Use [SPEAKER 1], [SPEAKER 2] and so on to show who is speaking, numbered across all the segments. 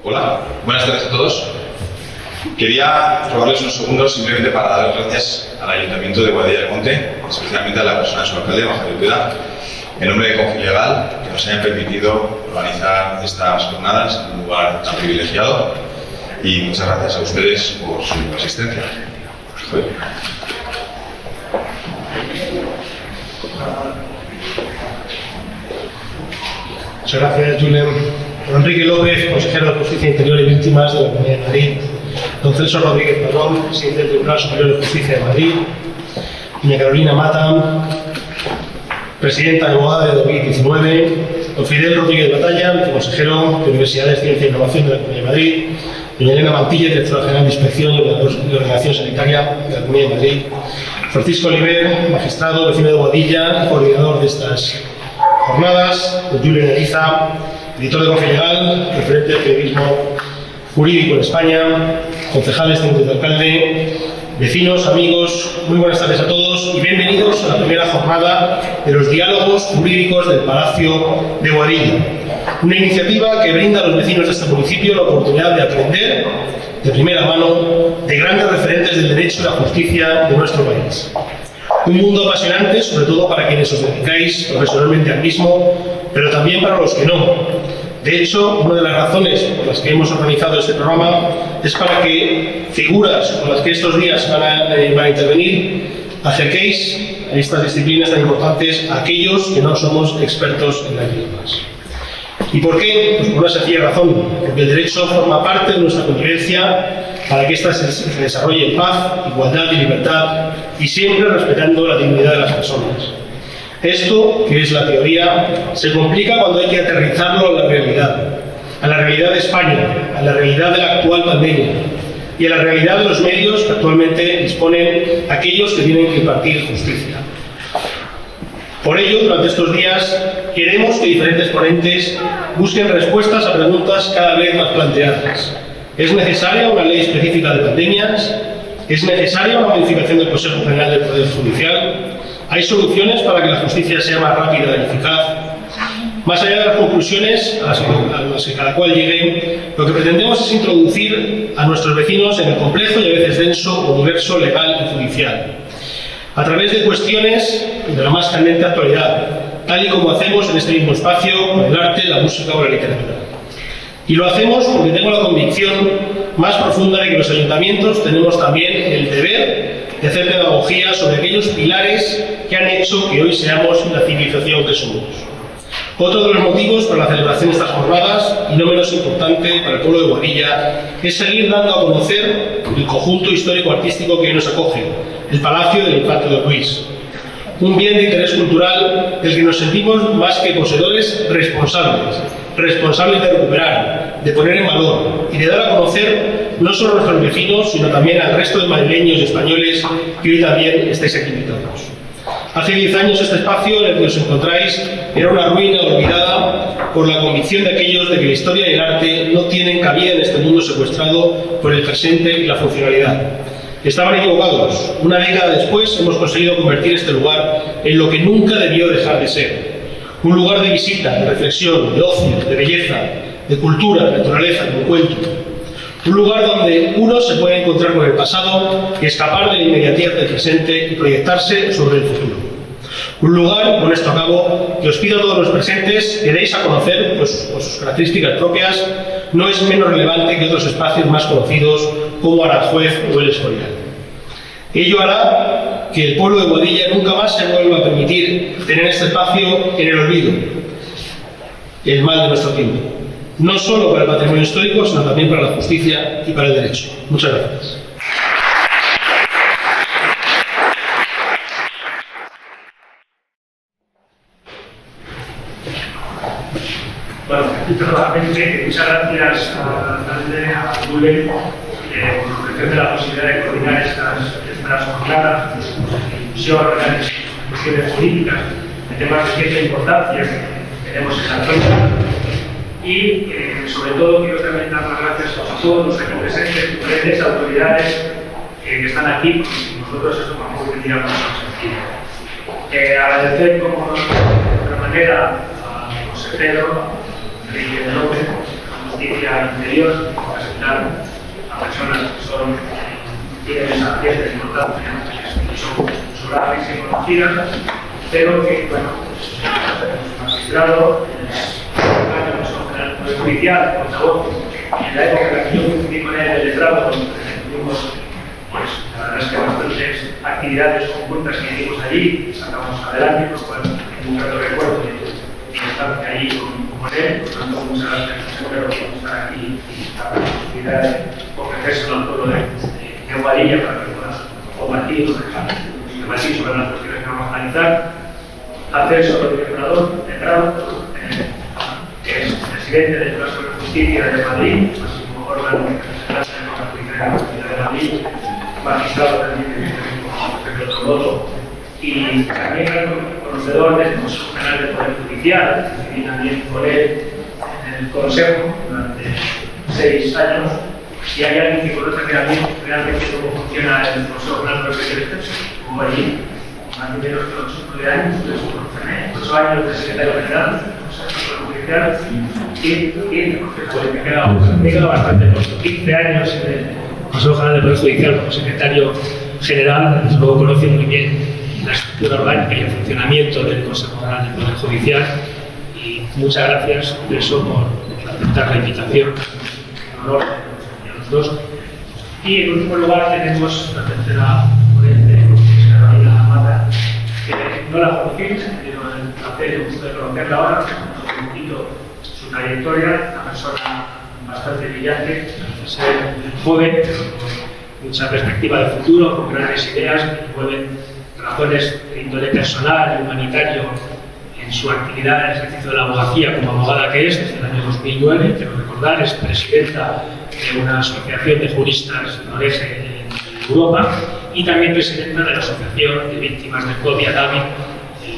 [SPEAKER 1] Hola, buenas tardes a todos. Quería robarles unos segundos simplemente para dar las gracias al Ayuntamiento de Boadilla del Monte, especialmente a la persona de su alcalde, Majario Teda, en nombre de Confilegal, que nos hayan permitido organizar estas jornadas en un lugar tan privilegiado. Y muchas gracias a ustedes por su asistencia.
[SPEAKER 2] Muchas gracias, Julen. Don Enrique López, consejero de Justicia Interior y Víctimas de la Comunidad de Madrid. Don Celso Rodríguez Padrón, presidente del Tribunal Superior de Justicia de Madrid. Doña Carolina Mata, presidenta de Boada de 2019. Don Fidel Rodríguez Batalla, viceconsejero de Universidades, Ciencia e Innovación de la Comunidad de Madrid. Doña Elena Mantilla, directora general de Inspección y Ordenación Sanitaria de la Comunidad de Madrid. Francisco Oliver, magistrado, vecino de Boadilla, coordinador de estas jornadas. Don Julen Ariza, editor de Confilegal, referente de periodismo jurídico en España. Concejales, teniente de alcalde, vecinos, amigos, muy buenas tardes a todos y bienvenidos a la primera jornada de los diálogos jurídicos del Palacio de Boadilla. Una iniciativa que brinda a los vecinos de este municipio la oportunidad de aprender de primera mano de grandes referentes del derecho y la justicia de nuestro país. Un mundo apasionante, sobre todo para quienes os dedicáis profesionalmente al mismo, pero también para los que no. De hecho, una de las razones por las que hemos organizado este programa es para que figuras con las que estos días van a intervenir acerquéis a estas disciplinas tan importantes a aquellos que no somos expertos en las mismas. ¿Y por qué? Pues por una sencilla razón, porque el derecho forma parte de nuestra convivencia para que ésta se desarrolle en paz, igualdad y libertad, y siempre respetando la dignidad de las personas. Esto, que es la teoría, se complica cuando hay que aterrizarlo a la realidad de España, a la realidad de la actual pandemia y a la realidad de los medios que actualmente disponen aquellos que tienen que impartir justicia. Por ello, durante estos días, queremos que diferentes ponentes busquen respuestas a preguntas cada vez más planteadas. ¿Es necesaria una ley específica de pandemias? ¿Es necesaria una modificación del Consejo General del Poder Judicial? ¿Hay soluciones para que la justicia sea más rápida y eficaz? Más allá de las conclusiones a las que cada cual llegue, lo que pretendemos es introducir a nuestros vecinos en el complejo y a veces denso universo legal y judicial, a través de cuestiones de la más candente actualidad, tal y como hacemos en este mismo espacio con el arte, la música o la literatura. Y lo hacemos porque tengo la convicción más profunda de que los ayuntamientos tenemos también el deber de hacer pedagogía sobre aquellos pilares que han hecho que hoy seamos la civilización que somos. Otro de los motivos para la celebración de estas jornadas, y no menos importante para el pueblo de Boadilla, es seguir dando a conocer el conjunto histórico-artístico que hoy nos acoge, el Palacio del Infante Don Luis. Un bien de interés cultural del que nos sentimos más que poseedores responsables de recuperar, de poner en valor y de dar a conocer no solo a nuestros vecinos, sino también al resto de madrileños y españoles que hoy también estáis aquí invitados. Hace 10 años este espacio en el que os encontráis era una ruina olvidada por la convicción de aquellos de que la historia y el arte no tienen cabida en este mundo secuestrado por el presente y la funcionalidad. Estaban equivocados. Una década después hemos conseguido convertir este lugar en lo que nunca debió dejar de ser. Un lugar de visita, de reflexión, de ocio, de belleza, de cultura, de naturaleza, de encuentro. Un lugar donde uno se puede encontrar con el pasado y escapar de la inmediatez del presente y proyectarse sobre el futuro. Un lugar, con esto acabo, que os pido a todos los presentes que deis a conocer pues, por sus características propias, no es menos relevante que otros espacios más conocidos como Aranjuez o El Escorial. Ello hará que el pueblo de Boadilla nunca más se vuelva a permitir tener este espacio en el olvido, el mal de nuestro tiempo. No solo para el patrimonio histórico, sino también para la justicia y para el derecho. Muchas gracias.
[SPEAKER 3] Bueno, nuevamente, muchas gracias a Julen por ofrecerme la posibilidad de coordinar estas jornadas de discusión, análisis, cuestiones políticas, de temas de cierta importancia que tenemos en la zona. Y sobre todo quiero también dar las gracias a todos los que están presentes, diferentes autoridades que están aquí, porque nosotros esto tampoco tendríamos sentido. Agradecer como de otra manera a José Pedro, Enrique López, justicia interior, asegurar a personas que tienen esa cierta importancia, que son graves y conocidas, pero que, bueno, el magistrado, el Poder Judicial, portavoz, en la época en la que yo coincidí con él en el letrado, tuvimos, pues, la verdad es que bastantes actividades conjuntas que hicimos allí, sacamos adelante, por lo cual tengo un grato recuerdo de estar allí con él. Por lo tanto, muchas gracias, espero estar aquí y la posibilidad de ofrecérselo al pueblo de Guadilla para que pueda combatir sobre las cuestiones que vamos a analizar, hacer sobre el gobernador letrado, que es presidente del Tribunal de Justicia de Madrid, así como órgano de la Justicia de Madrid, magistrado también de otro modo, y también conocedor del Consejo General del Poder Judicial, y también con él en el Consejo durante 6 años. Si hay alguien que conoce realmente cómo funciona el Consejo General del Poder Judicial, como allí, más o menos que los 9 años, 8 años de secretario general del Consejo Judicial, y me he quedado bastante corto, 15 años en el Consejo General del Poder Judicial como secretario general. Desde luego conoce muy bien la estructura orgánica y el funcionamiento del Consejo General del Poder Judicial, y muchas gracias por eso, por aceptar la invitación. En honor a los dos. Y en último lugar tenemos la tercera ponente, Carolina Mata, que no la conocí, pero el placer y el gusto de conocerla ahora, un poquito su trayectoria, una persona bastante brillante, ser joven, con mucha perspectiva de futuro, con grandes ideas, que mueven razones de índole personal y humanitario en su actividad en el ejercicio de la abogacía como abogada que es desde el año 2009, quiero recordar, es presidenta de una asociación de juristas noruegueses en Europa y también presidenta de la Asociación de Víctimas del COVID, ADAVI,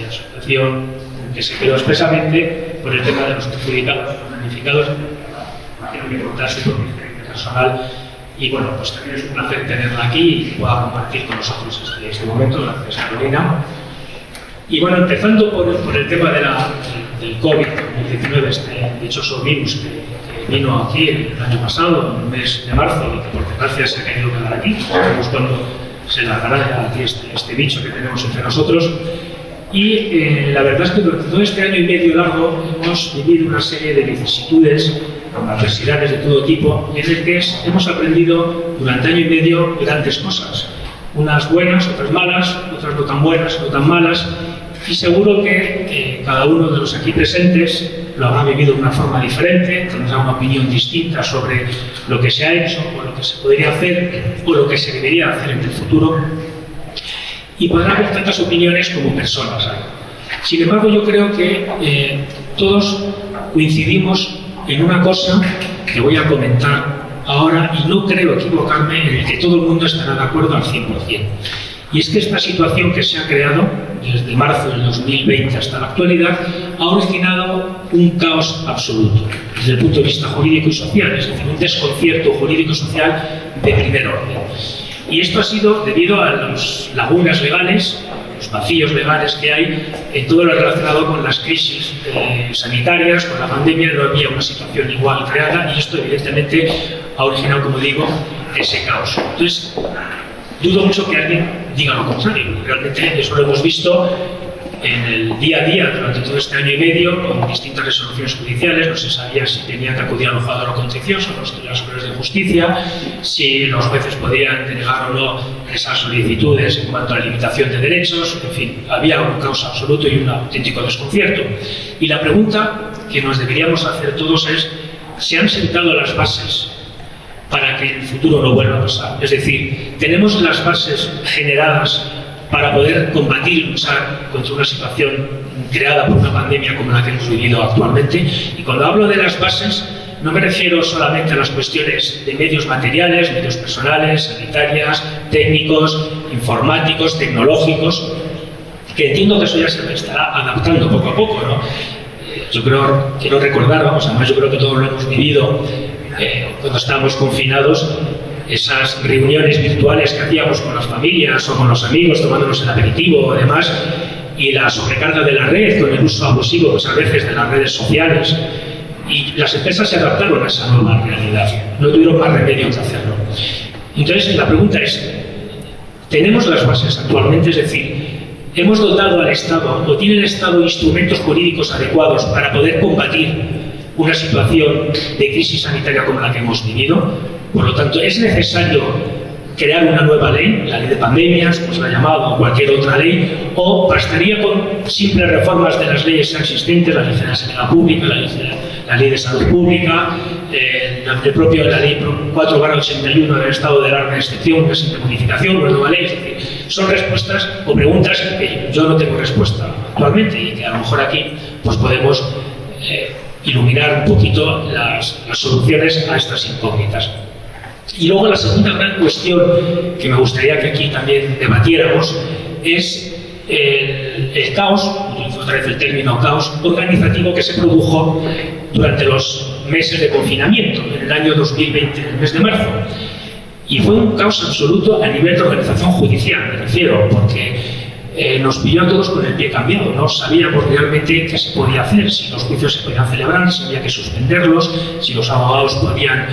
[SPEAKER 3] asociación que se creó expresamente por el tema de los perjudicados, los damnificados. Quiero que contar su propia experiencia personal y bueno, pues también es un placer tenerla aquí y que pueda compartir con nosotros este momento. Gracias, Carolina. Y bueno, empezando por el tema del COVID-19, este dichoso virus que vino aquí el año pasado, en el mes de marzo, y que por desgracia se ha querido quedar aquí. Sabemos cuándo se largará ya aquí este bicho que tenemos entre nosotros. Y la verdad es que durante todo este año y medio largo hemos vivido una serie de vicisitudes, adversidades de todo tipo, en el que hemos aprendido durante año y medio grandes cosas. Unas buenas, otras malas, otras no tan buenas, no tan malas, y seguro que cada uno de los aquí presentes lo habrá vivido de una forma diferente, tendrá una opinión distinta sobre lo que se ha hecho, o lo que se podría hacer, o lo que se debería hacer en el futuro, y podrá haber tantas opiniones como personas hay. Sin embargo, yo creo que todos coincidimos en una cosa que voy a comentar ahora, y no creo equivocarme en el que todo el mundo estará de acuerdo al 100%. Y es que esta situación que se ha creado desde marzo del 2020 hasta la actualidad ha originado un caos absoluto desde el punto de vista jurídico y social, es decir, un desconcierto jurídico y social de primer orden. Y esto ha sido debido a las lagunas legales, los vacíos legales que hay en todo lo relacionado con las crisis sanitarias, con la pandemia. No había una situación igual creada y esto evidentemente ha originado, como digo, ese caos. Entonces, dudo mucho que alguien diga lo contrario. Realmente eso lo hemos visto en el día a día durante todo este año y medio con distintas resoluciones judiciales. No se sabía si tenía que acudir al juzgado contencioso, los tribunales de justicia, si los jueces podían denegar o no esas solicitudes en cuanto a la limitación de derechos. En fin, había un caos absoluto y un auténtico desconcierto. Y la pregunta que nos deberíamos hacer todos es: ¿se han sentado las bases para que en el futuro no vuelva a pasar? Es decir, ¿tenemos las bases generadas para poder combatir y luchar contra una situación creada por una pandemia como la que hemos vivido actualmente? Y cuando hablo de las bases, no me refiero solamente a las cuestiones de medios materiales, medios personales, sanitarias, técnicos, informáticos, tecnológicos, que entiendo que eso ya se estará adaptando poco a poco, ¿no? Yo quiero recordar, además yo creo que todos lo hemos vivido cuando estábamos confinados, esas reuniones virtuales que hacíamos con las familias o con los amigos, tomándonos el aperitivo o demás, y la sobrecarga de la red con el uso abusivo muchas veces de las redes sociales, Y las empresas se adaptaron a esa nueva realidad, no tuvieron más remedio que hacerlo. Entonces, la pregunta es, ¿tenemos las bases actualmente? Es decir, ¿hemos dotado al Estado o tiene el Estado instrumentos jurídicos adecuados para poder combatir una situación de crisis sanitaria como la que hemos vivido? Por lo tanto, ¿es necesario crear una nueva ley, la ley de pandemias, pues la llamado, o cualquier otra ley, o bastaría con simples reformas de las leyes existentes, la ley de sanidad pública, la ley de salud pública, la ley 4/81 del estado de alarma de excepción, una simple modificación, una nueva ley? Es decir, son respuestas o preguntas que yo no tengo respuesta actualmente y que a lo mejor aquí pues podemos iluminar un poquito las soluciones a estas incógnitas. Y luego la segunda gran cuestión que me gustaría que aquí también debatiéramos es el caos, utilizo otra vez el término caos, organizativo que se produjo durante los meses de confinamiento, en el año 2020, en el mes de marzo. Y fue un caos absoluto a nivel de organización judicial, me refiero, porque nos pilló a todos con el pie cambiado, no sabíamos realmente qué se podía hacer, si los juicios se podían celebrar, si había que suspenderlos, si los abogados podían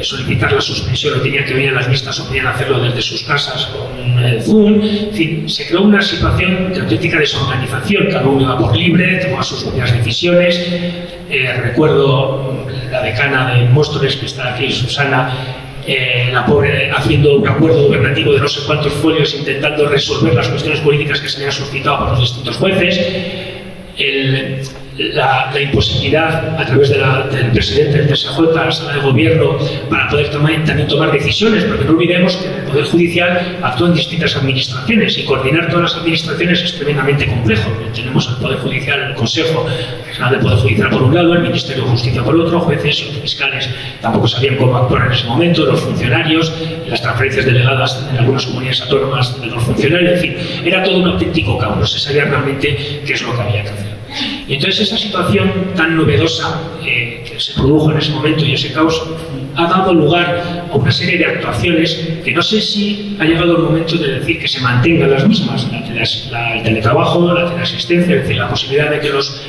[SPEAKER 3] solicitar la suspensión o tenían que venir a las vistas o podían hacerlo desde sus casas con Zoom. En fin, se creó una situación de auténtica desorganización, cada uno iba por libre, tomaba sus propias decisiones. Recuerdo la decana de Móstoles, que está aquí, Susana, la pobre haciendo un acuerdo gubernativo de no sé cuántos folios intentando resolver las cuestiones políticas que se habían suscitado por los distintos jueces, la imposibilidad a través del presidente del TSJ, la sala de gobierno, para poder también tomar decisiones, porque no olvidemos que en el Poder Judicial actúan distintas administraciones y coordinar todas las administraciones es tremendamente complejo. Tenemos el Poder Judicial, el Consejo Nacional del Poder Judicial por un lado, el Ministerio de Justicia por otro, jueces y los fiscales tampoco sabían cómo actuar en ese momento, los funcionarios, las transferencias delegadas en algunas comunidades autónomas de los funcionarios, en fin, era todo un auténtico caos, no se sabía realmente qué es lo que había que hacer. Y entonces esa situación tan novedosa que se produjo en ese momento y ese caos ha dado lugar a una serie de actuaciones que no sé si ha llegado el momento de decir que se mantengan las mismas, el teletrabajo, la teleasistencia, es decir, la posibilidad de que los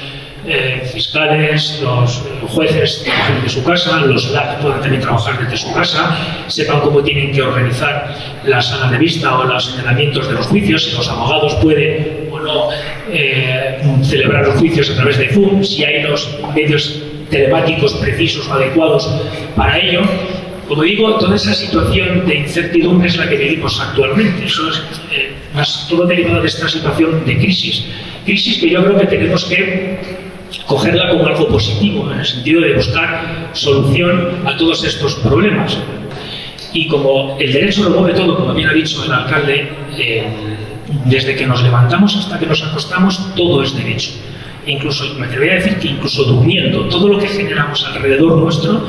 [SPEAKER 3] fiscales, los jueces trabajen desde su casa, los LAC puedan también trabajar desde su casa, sepan cómo tienen que organizar la sala de vista o los señalamientos de los juicios, si los abogados pueden o no celebrar los juicios a través de Zoom, si hay los medios telemáticos precisos o adecuados para ello. Como digo, toda esa situación de incertidumbre es la que vivimos actualmente. Eso es todo derivado de esta situación de crisis que yo creo que tenemos que cogerla como algo positivo, en el sentido de buscar solución a todos estos problemas. Y como el derecho lo mueve todo, como bien ha dicho el alcalde, desde que nos levantamos hasta que nos acostamos, todo es derecho. Incluso, me atrevería a decir que incluso durmiendo, todo lo que generamos alrededor nuestro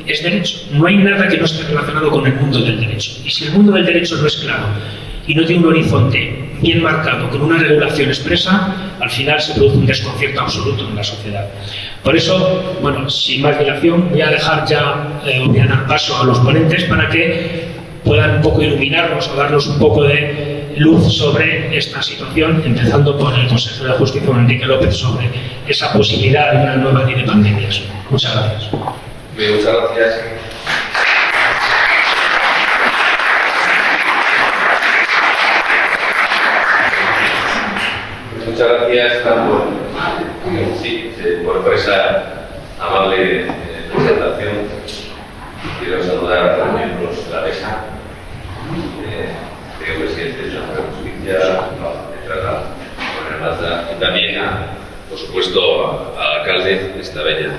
[SPEAKER 3] es derecho. No hay nada que no esté relacionado con el mundo del derecho. Y si el mundo del derecho no es claro y no tiene un horizonte bien marcado, con una regulación expresa, al final se produce un desconcierto absoluto en la sociedad. Por eso, bueno, sin más dilación, voy a dejar ya, voy a dar paso a los ponentes para que puedan un poco iluminarnos o darnos un poco de luz sobre esta situación, empezando por el consejero de Justicia, Enrique López, sobre esa posibilidad de una nueva ley de pandemias. Muchas gracias.
[SPEAKER 4] Bien, muchas gracias. Muchas gracias por esa amable presentación. Quiero saludar a los miembros de la mesa, señor presidente de la Justicia, y también, por supuesto, al alcalde de esta bella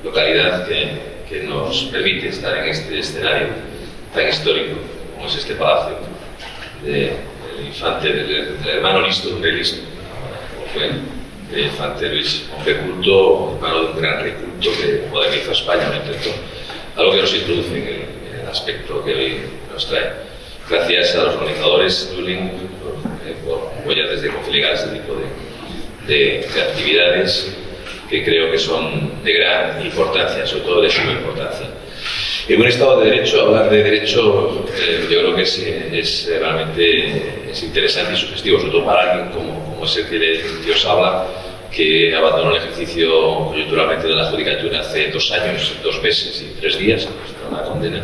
[SPEAKER 4] localidad que nos permite estar en este escenario tan histórico como es este palacio del infante, del hermano listo, un rey listo, como fue el infante Luis, hombre culto, hermano de un gran rey culto que modernizó España, lo intentó, algo que nos introduce en el aspecto que hoy nos trae. Gracias a los organizadores, Julen, por apoyar desde Confiligar este tipo de actividades que creo que son de gran importancia, sobre todo de suma importancia. En un Estado de Derecho, hablar de derecho, yo creo que es realmente interesante y sugestivo, sobre todo para alguien como es el que os habla, que abandonó el ejercicio coyunturalmente de la judicatura hace 2 años, 2 meses y 3 días, una condena,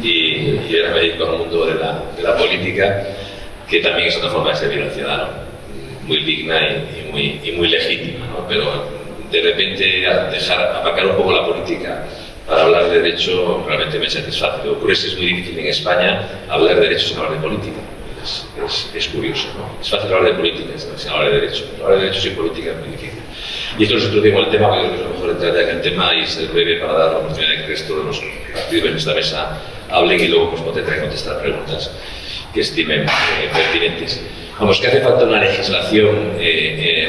[SPEAKER 4] y era médico al mundo de la política, que también es otra forma de servir al ciudadano, muy digna y muy legítima, ¿no? Pero de repente aparcar un poco la política para hablar de derecho realmente me satisface. Lo que ocurre es que es muy difícil en España hablar de derecho sin hablar de política. Es curioso, ¿no? Es fácil hablar de política sin hablar de derecho. Hablar de derecho sin política es muy difícil. Y esto es otro tema, el tema que creo que es lo mejor entrar ya en el tema y ser breve para dar la oportunidad de que el resto de los partidos en esta mesa hablen y luego pues podré contestar preguntas que estimen pertinentes. Vamos, que hace falta una legislación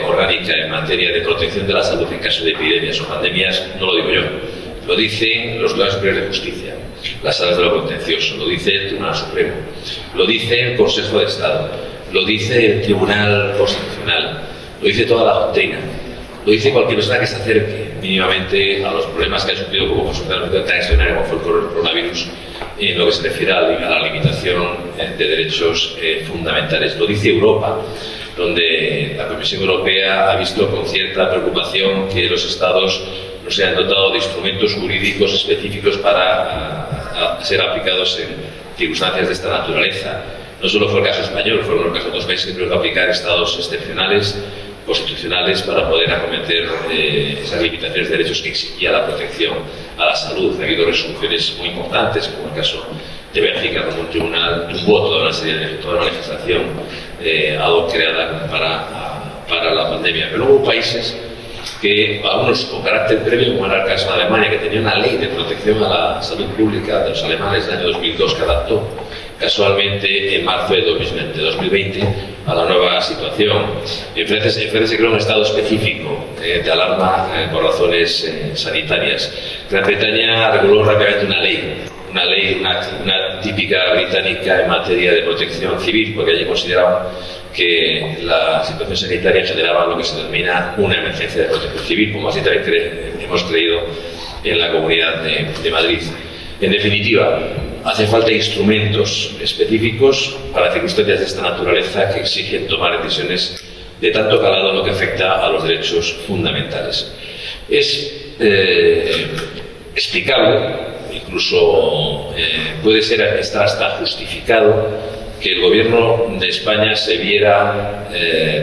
[SPEAKER 4] orgánica en materia de protección de la salud en caso de epidemias o pandemias, no lo digo yo, lo dicen los tribunales superiores de justicia, las salas de lo contencioso, lo dice el Tribunal Supremo, lo dice el Consejo de Estado, lo dice el Tribunal Constitucional, lo dice toda la doctrina, lo dice cualquier persona que se acerque mínimamente a los problemas que ha sufrido como consecuencia tan extraordinaria como fue el coronavirus en lo que se refiere a la limitación de derechos fundamentales. Lo dice Europa, donde la Comisión Europea ha visto con cierta preocupación que los Estados no se han dotado de instrumentos jurídicos específicos para ser aplicados en circunstancias de esta naturaleza. No solo fue el caso español, fueron los casos de 2 países que tuvieron que aplicar estados excepcionales, constitucionales, para poder acometer esas limitaciones de derechos que exigía la protección a la salud. Ha habido resoluciones muy importantes, como el caso de Bélgica, como un tribunal tumbó toda una legislación ad hoc creada para la pandemia. Pero hubo países que, algunos con carácter previo, como era el caso de Alemania, que tenía una ley de protección a la salud pública de los alemanes del año 2002 que adaptó casualmente en marzo de 2020 a la nueva situación. En Francia se creó un estado específico de alarma por razones sanitarias. Gran Bretaña reguló rápidamente una típica británica en materia de protección civil, porque allí consideraban que la situación sanitaria generaba lo que se denomina una emergencia de protección civil, como así también hemos creído en la Comunidad de Madrid. En definitiva, hace falta instrumentos específicos para circunstancias de esta naturaleza que exigen tomar decisiones de tanto calado en lo que afecta a los derechos fundamentales. Es explicable, incluso puede estar hasta justificado, que el gobierno de España se viera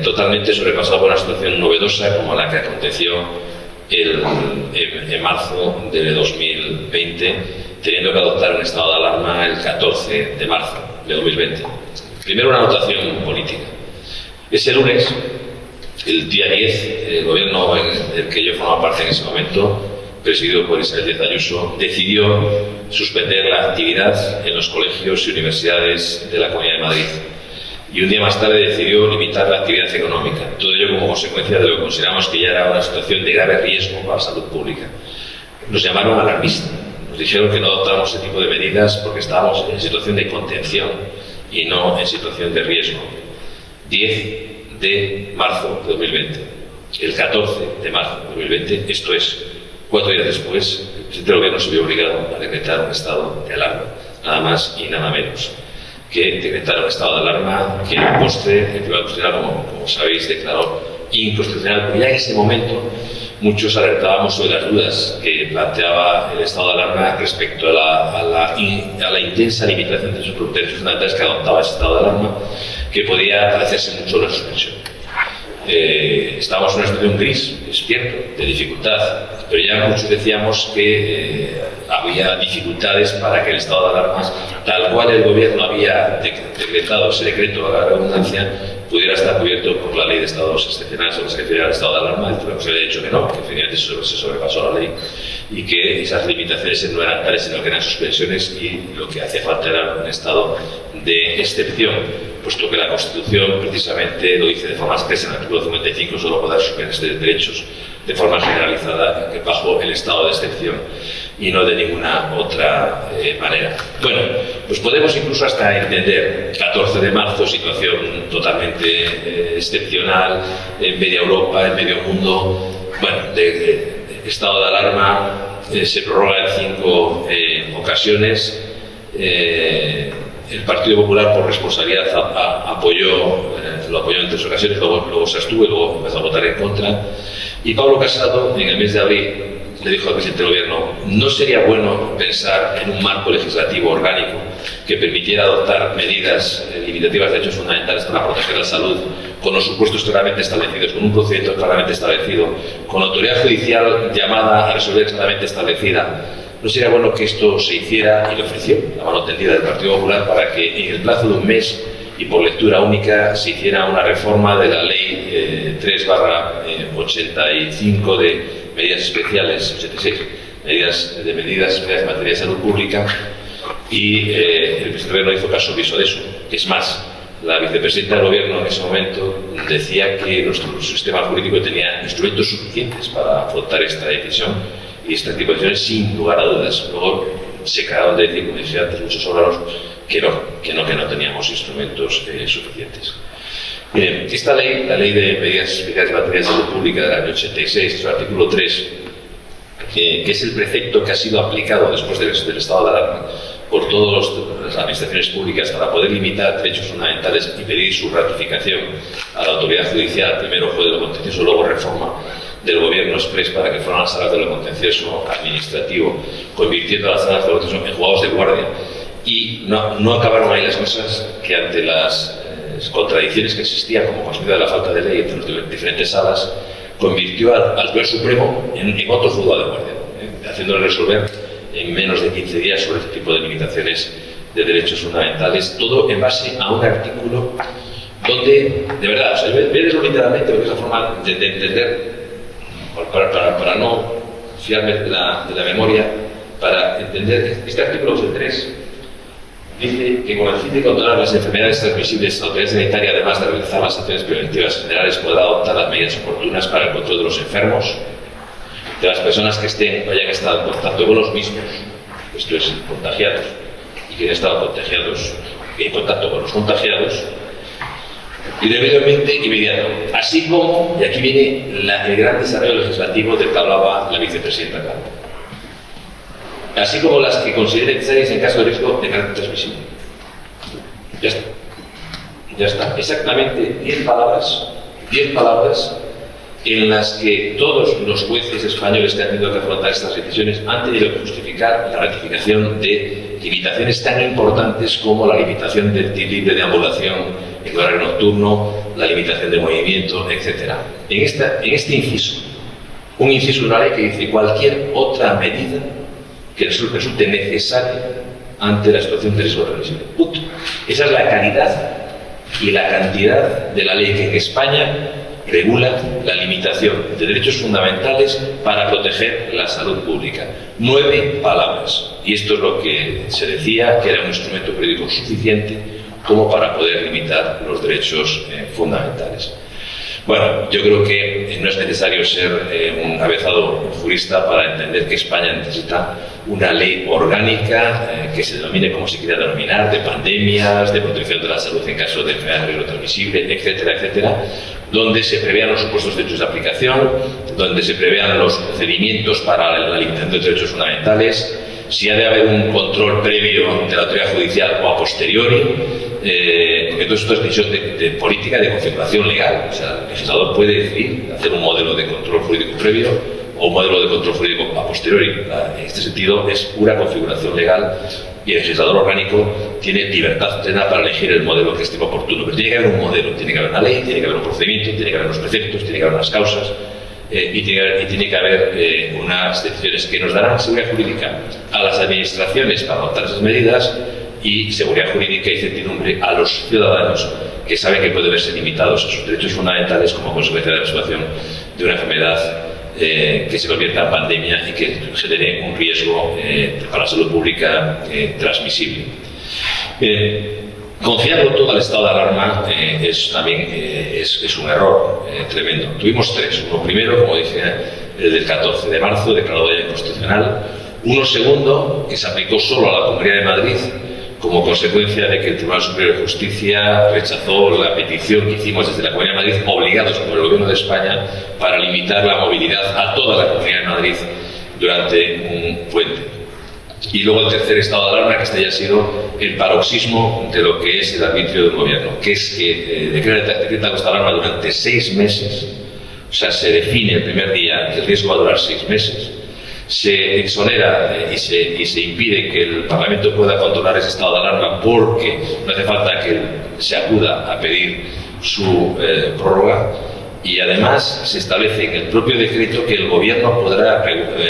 [SPEAKER 4] totalmente sobrepasado por una situación novedosa como la que aconteció en marzo de 2020, teniendo que adoptar un estado de alarma el 14 de marzo de 2020. Primero, una anotación política. Ese lunes, el día 10, el gobierno del que yo formaba parte en ese momento, presidido por Isabel Díaz Ayuso, decidió suspender la actividad en los colegios y universidades de la Comunidad de Madrid. Y un día más tarde decidió limitar la actividad económica. Todo ello como consecuencia de lo que consideramos que ya era una situación de grave riesgo para la salud pública. Nos llamaron alarmistas. Nos dijeron que no adoptáramos ese tipo de medidas porque estábamos en situación de contención y no en situación de riesgo. 10 de marzo de 2020. El 14 de marzo de 2020, esto es, 4 días después, el presidente del gobierno se vio obligado a decretar un estado de alarma, nada más y nada menos que decretar un estado de alarma que en postre el Tribunal Constitucional, como sabéis, declaró inconstitucional, porque ya en ese momento muchos alertábamos sobre las dudas que planteaba el estado de alarma respecto a la intensa limitación de sus derechos fundamentales que adoptaba ese estado de alarma, que podía parecerse mucho a la suspensión. Estábamos en una situación gris, es cierto, de dificultad, pero ya muchos decíamos que había dificultades para que el estado de alarma, tal cual el gobierno había decretado ese decreto a la redundancia, pudiera estar cubierto por la ley de estados excepcionales o que se refiere al estado de alarma. El Tribunal se había dicho que no, que finalmente se sobrepasó la ley y que esas limitaciones no eran tales, sino que eran suspensiones y lo que hacía falta era un estado de excepción, puesto que la Constitución precisamente lo dice de forma expresa en el artículo 55, solo podrá suspenderse derechos de forma generalizada bajo el estado de excepción y no de ninguna otra manera. Bueno, pues podemos incluso hasta entender 14 de marzo, situación totalmente excepcional en media Europa, en medio mundo, bueno, de estado de alarma, se prorroga en 5 ocasiones. El Partido Popular, por responsabilidad, apoyó lo apoyó en 3 ocasiones, luego se abstuvo y luego empezó a votar en contra. Y Pablo Casado, en el mes de abril, le dijo al presidente del gobierno: no sería bueno pensar en un marco legislativo orgánico que permitiera adoptar medidas limitativas de derechos fundamentales para proteger la salud, con los supuestos claramente establecidos, con un procedimiento claramente establecido, con autoridad judicial llamada a resolver claramente establecida. No sería bueno que esto se hiciera, y le ofreció la mano tendida del Partido Popular para que en el plazo de un mes y por lectura única se hiciera una reforma de la ley 3/85 de medidas especiales, 86, medidas especiales en materia de salud pública, y el presidente del gobierno hizo caso omiso de eso. Es más, la vicepresidenta del gobierno en ese momento decía que nuestro sistema jurídico tenía instrumentos suficientes para afrontar esta decisión y este tipo de decisiones sin lugar a dudas. Luego se acabaron de decir, como decía antes, muchos órganos que no teníamos instrumentos suficientes. Miren, esta ley, la ley de medidas especiales en materia de salud pública del año 86, su artículo 3, que es el precepto que ha sido aplicado después del estado de alarma por todas las administraciones públicas para poder limitar derechos fundamentales y pedir su ratificación a la autoridad judicial, primero fue de lo contencioso, luego reforma del gobierno exprés para que fueran las salas de lo contencioso administrativo, convirtiendo a las salas de lo contencioso en juzgados de guardia. Y no acabaron ahí las cosas, que ante las contradicciones que existían como consecuencia de la falta de ley entre las diferentes salas, convirtió al Poder Supremo en otro juzgado de guardia, haciéndole resolver en menos de 15 días sobre este tipo de limitaciones de derechos fundamentales, todo en base a un artículo donde, de verdad, o sea, verlo literalmente, porque es la forma de entender, para no fiarme de la memoria, para entender este artículo 3 dice que con el fin de controlar las enfermedades transmisibles, la autoridad sanitaria, además de realizar las acciones preventivas generales, podrá adoptar las medidas oportunas para el control de los enfermos, de las personas que estén o hayan estado en contacto con los mismos, esto es, contagiados, y que hayan estado contagiados, en contacto con los contagiados, y debidamente inmediato, así como, y aquí viene el gran desarrollo legislativo del que hablaba la vicepresidenta Carmen, así como las que consideren necesarias en caso de riesgo de carácter transmisible. Ya está. Exactamente 10 palabras en las que todos los jueces españoles que han tenido que afrontar estas decisiones han tenido que justificar la ratificación de limitaciones tan importantes como la limitación del libre de ambulación en horario nocturno, la limitación de movimiento, etc. En este inciso, un inciso de una ley que dice cualquier otra medida que resulte necesaria ante la situación de riesgo transmisible. Esa es la calidad y la cantidad de la ley que en España regula la limitación de derechos fundamentales para proteger la salud pública. 9 palabras. Y esto es lo que se decía que era un instrumento jurídico suficiente como para poder limitar los derechos fundamentales. Bueno, yo creo que no es necesario ser un avezado jurista para entender que España necesita una ley orgánica que se denomine como se quiera denominar, de pandemias, de protección de la salud en caso de enfermedad de riesgo transmisible, etcétera, etcétera, donde se prevean los supuestos derechos de aplicación, donde se prevean los procedimientos para la limitación de derechos fundamentales, si ha de haber un control previo de la autoridad judicial o a posteriori, porque todo esto es decisión de política de configuración legal. O sea, el legislador puede decidir hacer un modelo de control jurídico previo o un modelo de control jurídico a posteriori. En este sentido es pura configuración legal y el legislador orgánico tiene libertad plena para elegir el modelo que estime oportuno. Pero tiene que haber un modelo, tiene que haber una ley, tiene que haber un procedimiento, tiene que haber unos preceptos, tiene que haber unas causas. Y tiene que haber unas decisiones que nos darán seguridad jurídica a las administraciones para adoptar esas medidas y seguridad jurídica y certidumbre a los ciudadanos que saben que pueden verse limitados a sus derechos fundamentales como consecuencia de la situación de una enfermedad que se convierta en pandemia y que genere un riesgo para la salud pública transmisible. Confiarlo todo al estado de alarma es un error tremendo. Tuvimos 3. Uno primero, como dije, el del 14 de marzo, declarado de inconstitucional. Uno segundo, que se aplicó solo a la Comunidad de Madrid, como consecuencia de que el Tribunal Superior de Justicia rechazó la petición que hicimos desde la Comunidad de Madrid, obligados por el Gobierno de España, para limitar la movilidad a toda la Comunidad de Madrid durante un puente. Y luego el tercer estado de alarma, que este ya ha sido el paroxismo de lo que es el arbitrio del gobierno, que es que decreta el estado de alarma durante 6 meses, o sea, se define el primer día que el riesgo va a durar 6 meses, se exonera y se impide que el Parlamento pueda controlar ese estado de alarma porque no hace falta que se acuda a pedir su prórroga, y además se establece en el propio decreto que el gobierno podrá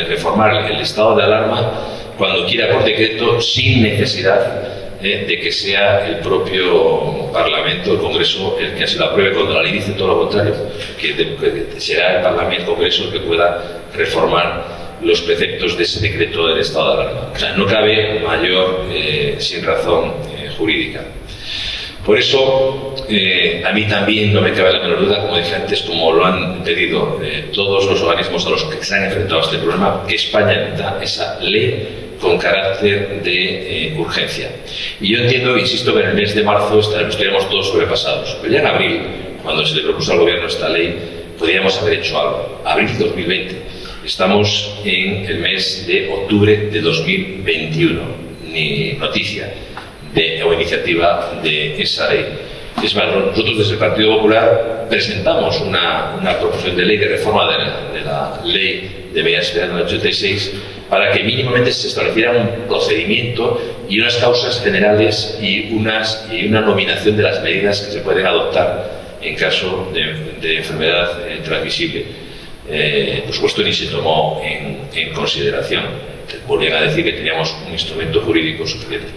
[SPEAKER 4] reformar el estado de alarma cuando quiera por decreto, sin necesidad de que sea el propio Parlamento, el Congreso, el que se lo apruebe, cuando la ley dice todo lo contrario, que será el Parlamento, el Congreso, el que pueda reformar los preceptos de ese decreto del estado de alarma. O sea, no cabe mayor sin razón jurídica. Por eso, a mí también no me cabe la menor duda, como dije antes, como lo han pedido todos los organismos a los que se han enfrentado a este problema, que España necesita esa ley con carácter de urgencia. Y yo entiendo, insisto, que en el mes de marzo estaríamos todos sobrepasados, pero ya en abril, cuando se le propuso al gobierno esta ley, podríamos haber hecho algo. Abril de 2020. Estamos en el mes de octubre de 2021. Ni noticia o iniciativa de esa ley. Es más, nosotros desde el Partido Popular presentamos una proposición de ley de reforma de la ley de medidas fiscales del 86 para que mínimamente se estableciera un procedimiento y unas causas generales y una nominación de las medidas que se pueden adoptar en caso de enfermedad transmisible. Por supuesto, ni se tomó en consideración. Volvían a decir que teníamos un instrumento jurídico suficiente.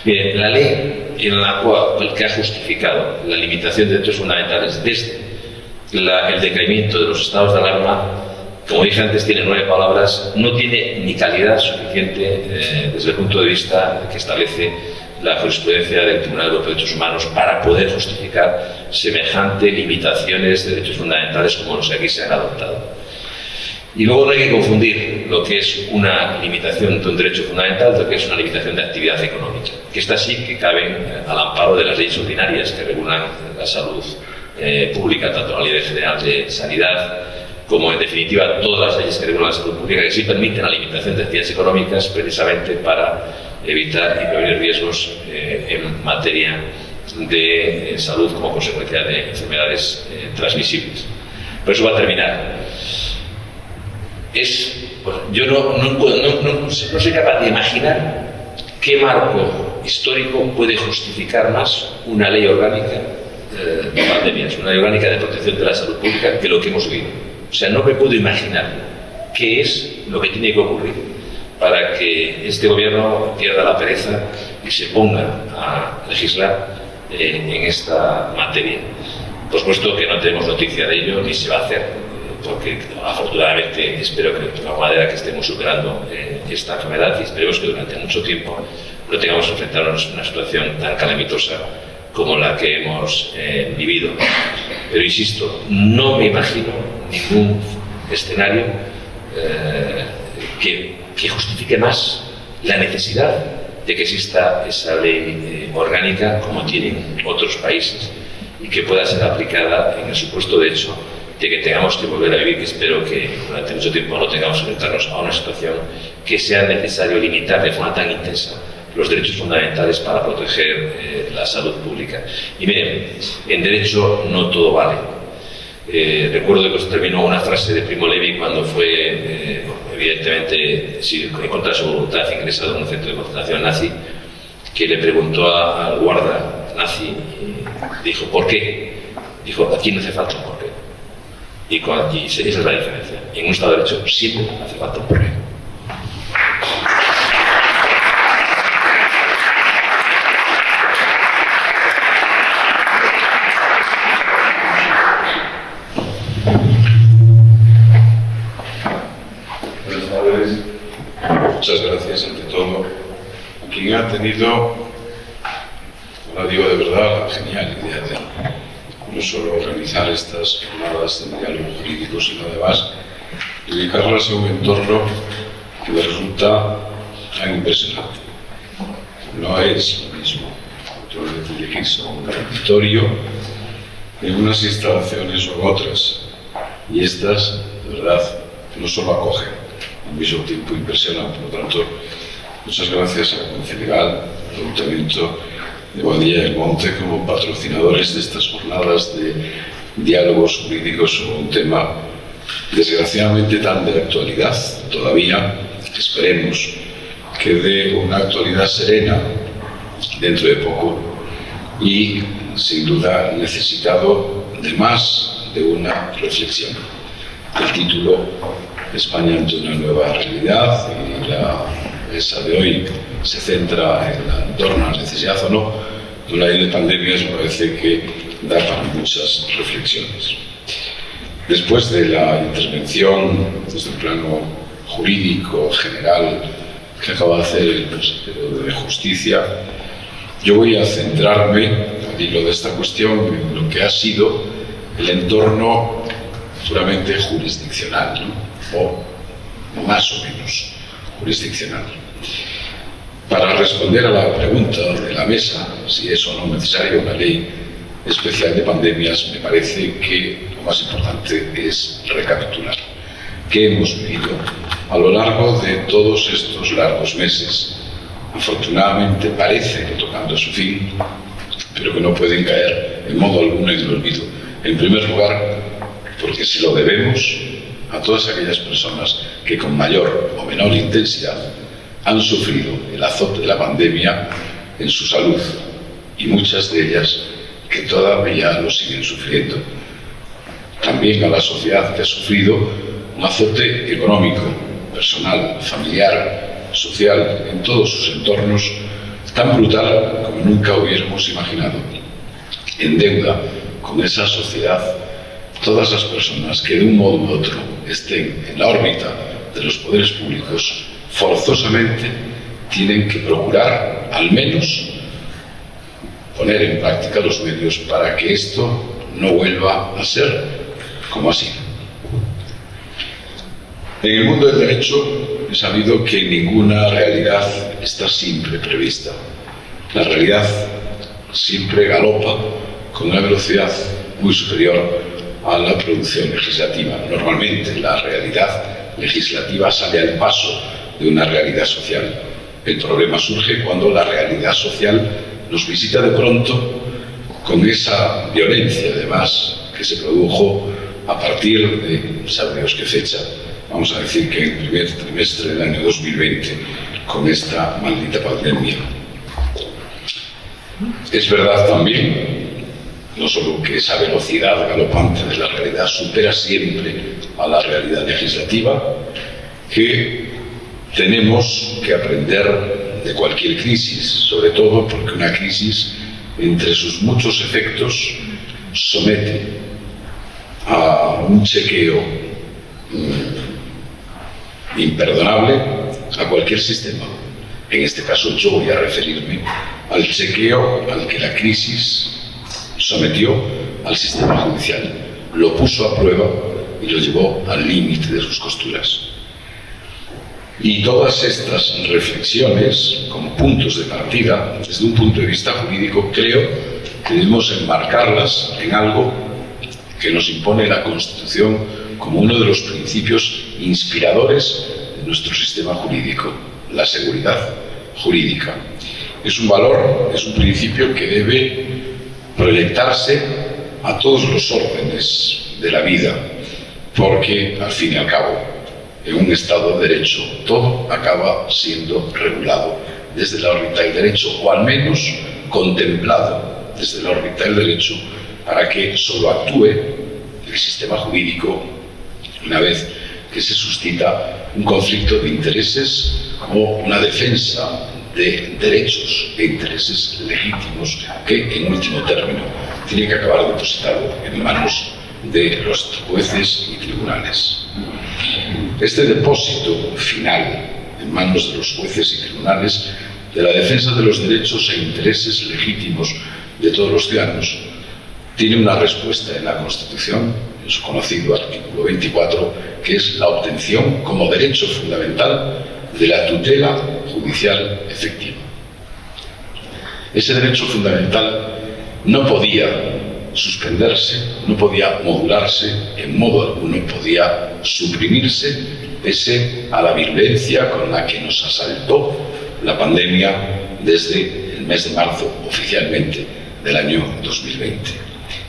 [SPEAKER 4] Bien, la ley en la cual que ha justificado la limitación de derechos fundamentales desde el decaimiento de los estados de alarma, como dije antes, tiene 9 palabras, no tiene ni calidad suficiente desde el punto de vista que establece la jurisprudencia del Tribunal Europeo de Derechos Humanos para poder justificar semejante limitaciones de derechos fundamentales como los que aquí se han adoptado. Y luego no hay que confundir lo que es una limitación de un derecho fundamental de lo que es una limitación de actividad económica, que estas sí que caben al amparo de las leyes ordinarias que regulan la salud pública, tanto la Ley General de Sanidad como, en definitiva, todas las leyes que regulan la salud pública, que sí permiten la limitación de actividades económicas precisamente para evitar y prevenir riesgos en materia de salud como consecuencia de enfermedades transmisibles. Por eso va a terminar. Yo no soy capaz de imaginar qué marco histórico puede justificar más una ley orgánica de pandemias, una ley orgánica de protección de la salud pública que lo que hemos vivido. O sea, no me puedo imaginar qué es lo que tiene que ocurrir para que este gobierno pierda la pereza y se ponga a legislar en esta materia. Por supuesto que no tenemos noticia de ello ni se va a hacer, porque afortunadamente espero que de alguna manera que estemos superando esta enfermedad y esperemos que durante mucho tiempo no tengamos que enfrentarnos a una situación tan calamitosa como la que hemos vivido. Pero insisto, no me imagino ningún escenario que justifique más la necesidad de que exista esa ley orgánica como tienen otros países y que pueda ser aplicada en el supuesto de hecho de que tengamos que volver a vivir, que espero que durante mucho tiempo no tengamos que enfrentarnos a una situación que sea necesario limitar de forma tan intensa los derechos fundamentales para proteger la salud pública. Y miren, en derecho no todo vale. Recuerdo que esto terminó una frase de Primo Levi cuando fue, evidentemente, en contra de su voluntad, ingresado en un centro de concentración nazi, que le preguntó al guarda nazi, y dijo, ¿por qué? Dijo, aquí no hace falta un porqué. Y esa es la diferencia. En un Estado de Derecho siempre hace falta un porqué.
[SPEAKER 5] Buenas tardes. Muchas gracias ante todo a quien ha tenido, ahora digo de verdad, la genial idea de no solo organizar estas jornadas de diálogo jurídico, sino además dedicarlas a un entorno que me resulta tan impresionante. No es lo mismo dirigirse a un auditorio en unas instalaciones o en otras, y estas, de verdad, no solo acogen, al mismo tiempo impresionan. Por lo tanto, Muchas gracias al Conciliar, al Ayuntamiento de Boadilla del Monte, como patrocinadores de estas jornadas de diálogos jurídicos sobre un tema desgraciadamente tan de actualidad. Todavía esperemos que dé una actualidad serena dentro de poco y, sin duda, necesitado de más de una reflexión. El título, España ante una nueva realidad, y la mesa de hoy se centra en torno a la necesidad o no de una ley de pandemias. Me parece que da para muchas reflexiones. Después de la intervención desde el plano jurídico general que acaba de hacer el consejero de Justicia, yo voy a centrarme, al hilo de esta cuestión, en lo que ha sido el entorno puramente jurisdiccional, ¿no? o más o menos jurisdiccional. Para responder a la pregunta de la mesa, si es o no necesaria una ley especial de pandemias, me parece que lo más importante es recapitular qué hemos vivido a lo largo de todos estos largos meses. Afortunadamente parece que tocando a su fin, pero que no pueden caer en modo alguno en el olvido. En primer lugar, porque se lo debemos a todas aquellas personas que con mayor o menor intensidad han sufrido el azote de la pandemia en su salud, y muchas de ellas que todavía lo siguen sufriendo. También a la sociedad que ha sufrido un azote económico, personal, familiar, social, en todos sus entornos, tan brutal como nunca hubiéramos imaginado. En deuda con esa sociedad, todas las personas que de un modo u otro estén en la órbita de los poderes públicos, forzosamente tienen que procurar, al menos, poner en práctica los medios para que esto no vuelva a ser como ha sido. En el mundo del derecho he sabido que ninguna realidad está siempre prevista. La realidad siempre galopa con una velocidad muy superior a la producción legislativa. Normalmente la realidad legislativa sale al paso de una realidad social. El problema surge cuando la realidad social nos visita de pronto con esa violencia, además, que se produjo a partir de, sabe Dios qué fecha, vamos a decir que en el primer trimestre del año 2020, con esta maldita pandemia. Es verdad también, no solo que esa velocidad galopante de la realidad supera siempre a la realidad legislativa, que tenemos que aprender de cualquier crisis, sobre todo porque una crisis, entre sus muchos efectos, somete a un chequeo imperdonable a cualquier sistema. En este caso yo voy a referirme al chequeo al que la crisis sometió al sistema judicial. Lo puso a prueba y lo llevó al límite de sus costuras. Y todas estas reflexiones, como puntos de partida, desde un punto de vista jurídico, creo que debemos enmarcarlas en algo que nos impone la Constitución como uno de los principios inspiradores de nuestro sistema jurídico, la seguridad jurídica. Es un valor, es un principio que debe proyectarse a todos los órdenes de la vida, porque al fin y al cabo, en un Estado de Derecho, todo acaba siendo regulado desde la órbita del derecho, o al menos contemplado desde la órbita del derecho, para que solo actúe el sistema jurídico una vez que se suscita un conflicto de intereses o una defensa de derechos e intereses legítimos que, en último término, tiene que acabar depositado en manos de los jueces y tribunales. Este depósito final en manos de los jueces y tribunales de la defensa de los derechos e intereses legítimos de todos los ciudadanos tiene una respuesta en la Constitución, en su conocido artículo 24, que es la obtención como derecho fundamental de la tutela judicial efectiva. Ese derecho fundamental no podía suspenderse, no podía modularse, en modo alguno podía suprimirse, pese a la violencia con la que nos asaltó la pandemia desde el mes de marzo oficialmente del año 2020.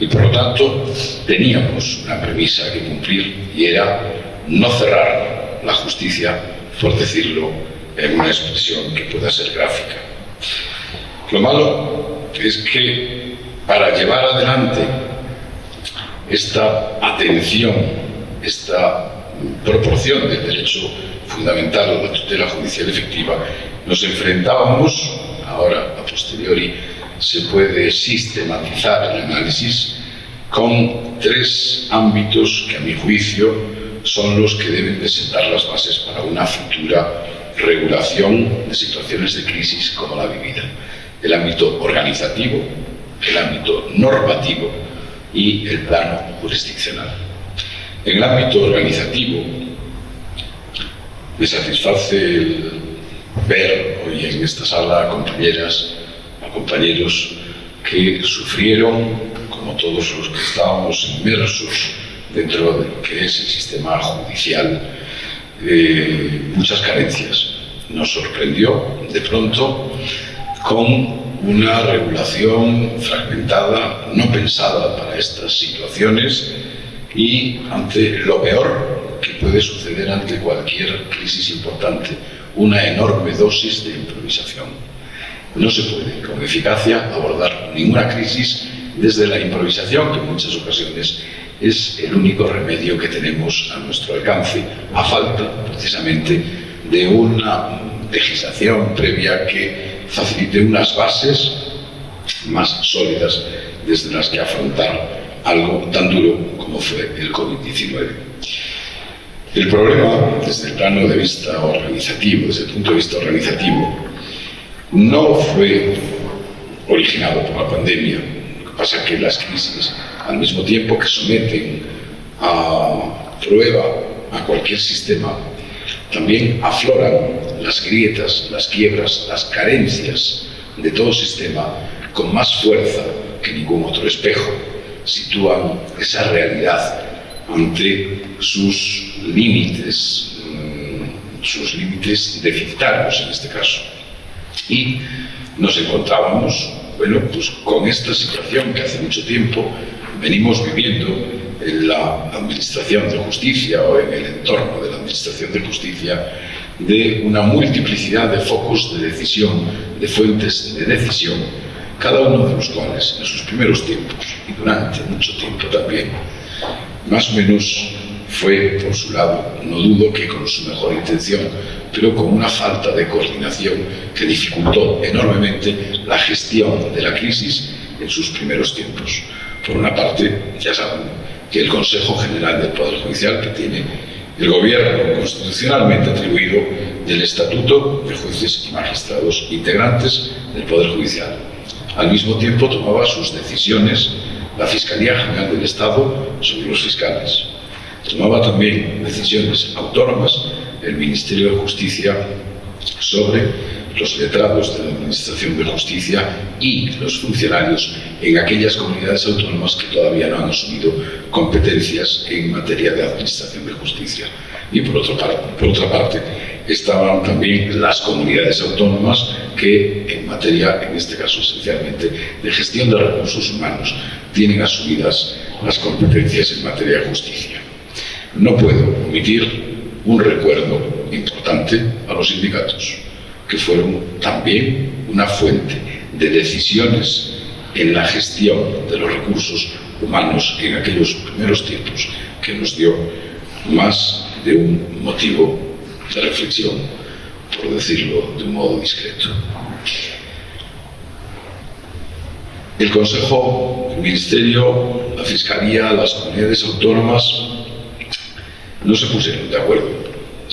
[SPEAKER 5] Y por lo tanto teníamos una premisa que cumplir y era no cerrar la justicia, por decirlo en una expresión que pueda ser gráfica. Lo malo es que para llevar adelante esta atención, esta proporción del derecho fundamental a la tutela judicial efectiva, nos enfrentábamos, ahora a posteriori se puede sistematizar el análisis, con tres ámbitos que a mi juicio son los que deben de sentar las bases para una futura regulación de situaciones de crisis como la vivida: el ámbito organizativo, el ámbito normativo y el plano jurisdiccional. En el ámbito organizativo, me satisface el ver hoy en esta sala a compañeras, a compañeros que sufrieron, como todos los que estábamos inmersos dentro de lo que es el sistema judicial, muchas carencias. Nos sorprendió de pronto con una regulación fragmentada, no pensada para estas situaciones, y ante lo peor que puede suceder ante cualquier crisis importante, una enorme dosis de improvisación. No se puede con eficacia abordar ninguna crisis desde la improvisación, que en muchas ocasiones es el único remedio que tenemos a nuestro alcance, a falta precisamente de una legislación previa que facilite unas bases más sólidas desde las que afrontar algo tan duro como fue el COVID-19. El problema, desde el plano de vista organizativo, desde el punto de vista organizativo, no fue originado por la pandemia. Lo que pasa es que las crisis, al mismo tiempo que someten a prueba a cualquier sistema, también afloran las grietas, las quiebras, las carencias de todo sistema con más fuerza que ningún otro espejo. Sitúan esa realidad ante sus límites deficitarios en este caso. Y nos encontrábamos, bueno, pues con esta situación que hace mucho tiempo venimos viviendo en la Administración de Justicia o en el entorno de la Administración de Justicia, de una multiplicidad de focos de decisión, de fuentes de decisión, cada uno de los cuales en sus primeros tiempos y durante mucho tiempo también, más o menos fue por su lado, no dudo que con su mejor intención, pero con una falta de coordinación que dificultó enormemente la gestión de la crisis en sus primeros tiempos. Por una parte, ya saben que el Consejo General del Poder Judicial, que tiene el Gobierno constitucionalmente atribuido del Estatuto de Jueces y Magistrados integrantes del Poder Judicial, al mismo tiempo tomaba sus decisiones la Fiscalía General del Estado sobre los fiscales. Tomaba también decisiones autónomas el Ministerio de Justicia sobre los letrados de la Administración de Justicia y los funcionarios en aquellas comunidades autónomas que todavía no han asumido competencias en materia de Administración de Justicia. Y por otra parte, estaban también las comunidades autónomas que en materia, en este caso esencialmente, de gestión de recursos humanos, tienen asumidas las competencias en materia de justicia. No puedo omitir un recuerdo importante a los sindicatos, que fueron también una fuente de decisiones en la gestión de los recursos humanos en aquellos primeros tiempos, que nos dio más de un motivo de reflexión, por decirlo de un modo discreto. El Consejo, el Ministerio, la Fiscalía, las comunidades autónomas no se pusieron de acuerdo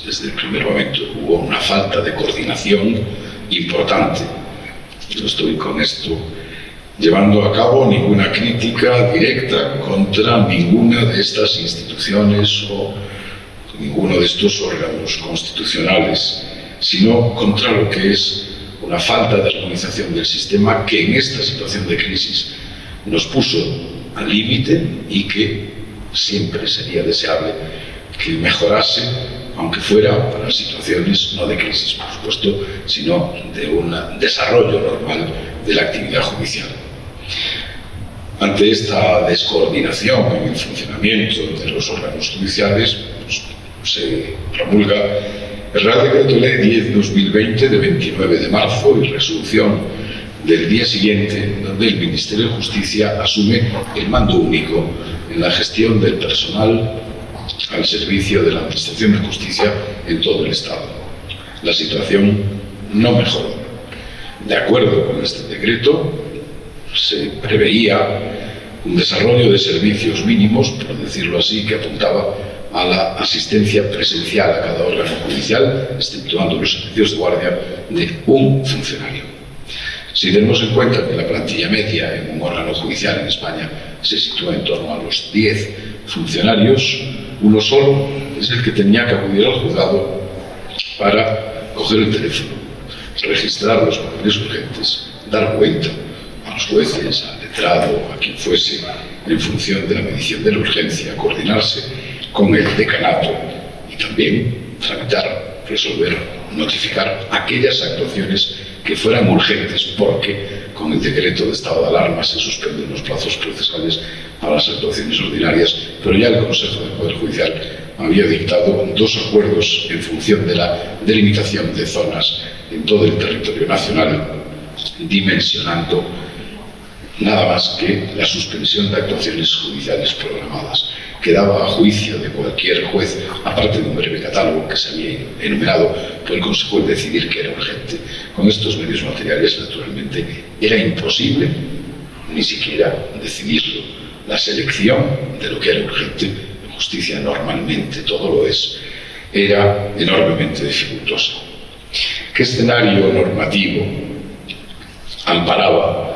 [SPEAKER 5] desde el primer momento. Hubo una falta de coordinación importante. No estoy con esto llevando a cabo ninguna crítica directa contra ninguna de estas instituciones o ninguno de estos órganos constitucionales, sino contra lo que es una falta de armonización del sistema que en esta situación de crisis nos puso al límite y que siempre sería deseable que mejorase aunque fuera para situaciones no de crisis, por supuesto, sino de un desarrollo normal de la actividad judicial. Ante esta descoordinación en el funcionamiento de los órganos judiciales, pues, se promulga el Real Decreto Ley 10/2020 de 29 de marzo y resolución del día siguiente, donde el Ministerio de Justicia asume el mando único en la gestión del personal al servicio de la Administración de Justicia en todo el Estado. La situación no mejoró. De acuerdo con este decreto, se preveía un desarrollo de servicios mínimos, por decirlo así, que apuntaba a la asistencia presencial a cada órgano judicial, exceptuando los servicios de guardia, de un funcionario. Si tenemos en cuenta que la plantilla media en un órgano judicial en España se sitúa en torno a los 10 funcionarios, uno solo es el que tenía que acudir al juzgado para coger el teléfono, registrar los papeles urgentes, dar cuenta a los jueces, al letrado, a quien fuese, en función de la medición de la urgencia, coordinarse con el decanato y también tramitar, resolver, notificar aquellas actuaciones que fueran urgentes, porque con el decreto de estado de alarma se suspenden los plazos procesales para las actuaciones ordinarias, pero ya el Consejo del Poder Judicial había dictado 2 acuerdos en función de la delimitación de zonas en todo el territorio nacional, dimensionando nada más que la suspensión de actuaciones judiciales programadas. Quedaba a juicio de cualquier juez, aparte de un breve catálogo que se había enumerado por el Consejo, el decidir que era urgente. Con estos medios materiales, naturalmente, era imposible ni siquiera decidirlo. La selección de lo que era urgente, en justicia normalmente todo lo es, era enormemente dificultosa. ¿Qué escenario normativo amparaba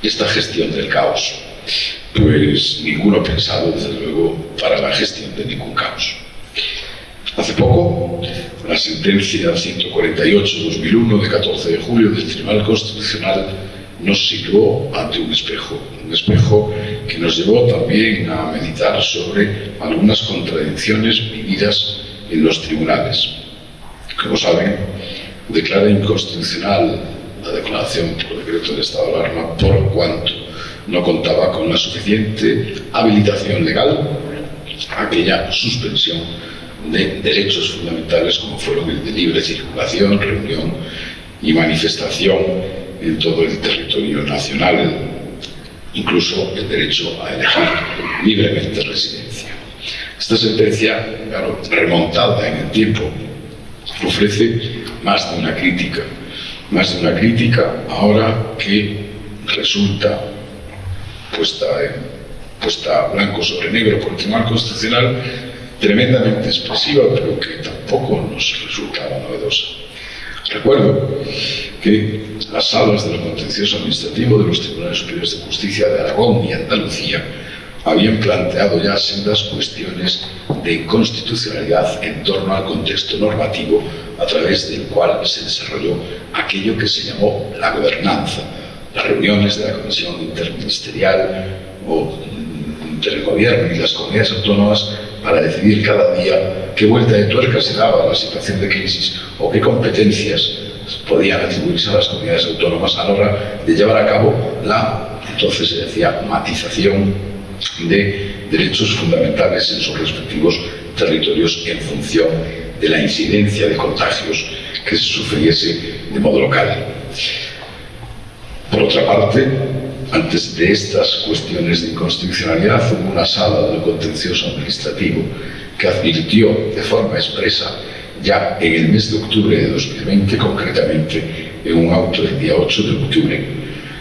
[SPEAKER 5] esta gestión del caos? Pues ninguno pensado, desde luego, para la gestión de ningún caos. Hace poco, la sentencia 148/2001 de 14 de julio del Tribunal Constitucional nos situó ante un espejo que nos llevó también a meditar sobre algunas contradicciones vividas en los tribunales. Como saben, declara inconstitucional la declaración por decreto de estado de alarma por cuanto no contaba con la suficiente habilitación legal aquella suspensión de derechos fundamentales como fueron el de libre circulación, reunión y manifestación en todo el territorio nacional, incluso el derecho a elegir libremente residencia. Esta sentencia, claro, remontada en el tiempo, ofrece más de una crítica ahora que resulta puesta blanco sobre negro por el Tribunal Constitucional, tremendamente expresiva, pero que tampoco nos resultaba novedosa. Recuerdo que las salas de lo contencioso administrativo de los Tribunales Superiores de Justicia de Aragón y Andalucía habían planteado ya sendas cuestiones de inconstitucionalidad en torno al contexto normativo a través del cual se desarrolló aquello que se llamó la gobernanza, las reuniones de la Comisión Interministerial o entre el Gobierno y las comunidades autónomas para decidir cada día qué vuelta de tuerca se daba a la situación de crisis o qué competencias podían atribuirse a las comunidades autónomas a la hora de llevar a cabo la, entonces se decía, matización de derechos fundamentales en sus respectivos territorios en función de la incidencia de contagios que se sufriese de modo local. Por otra parte, antes de estas cuestiones de inconstitucionalidad, hubo una sala de lo contencioso administrativo que advirtió de forma expresa ya en el mes de octubre de 2020, concretamente en un auto del día 8 de octubre,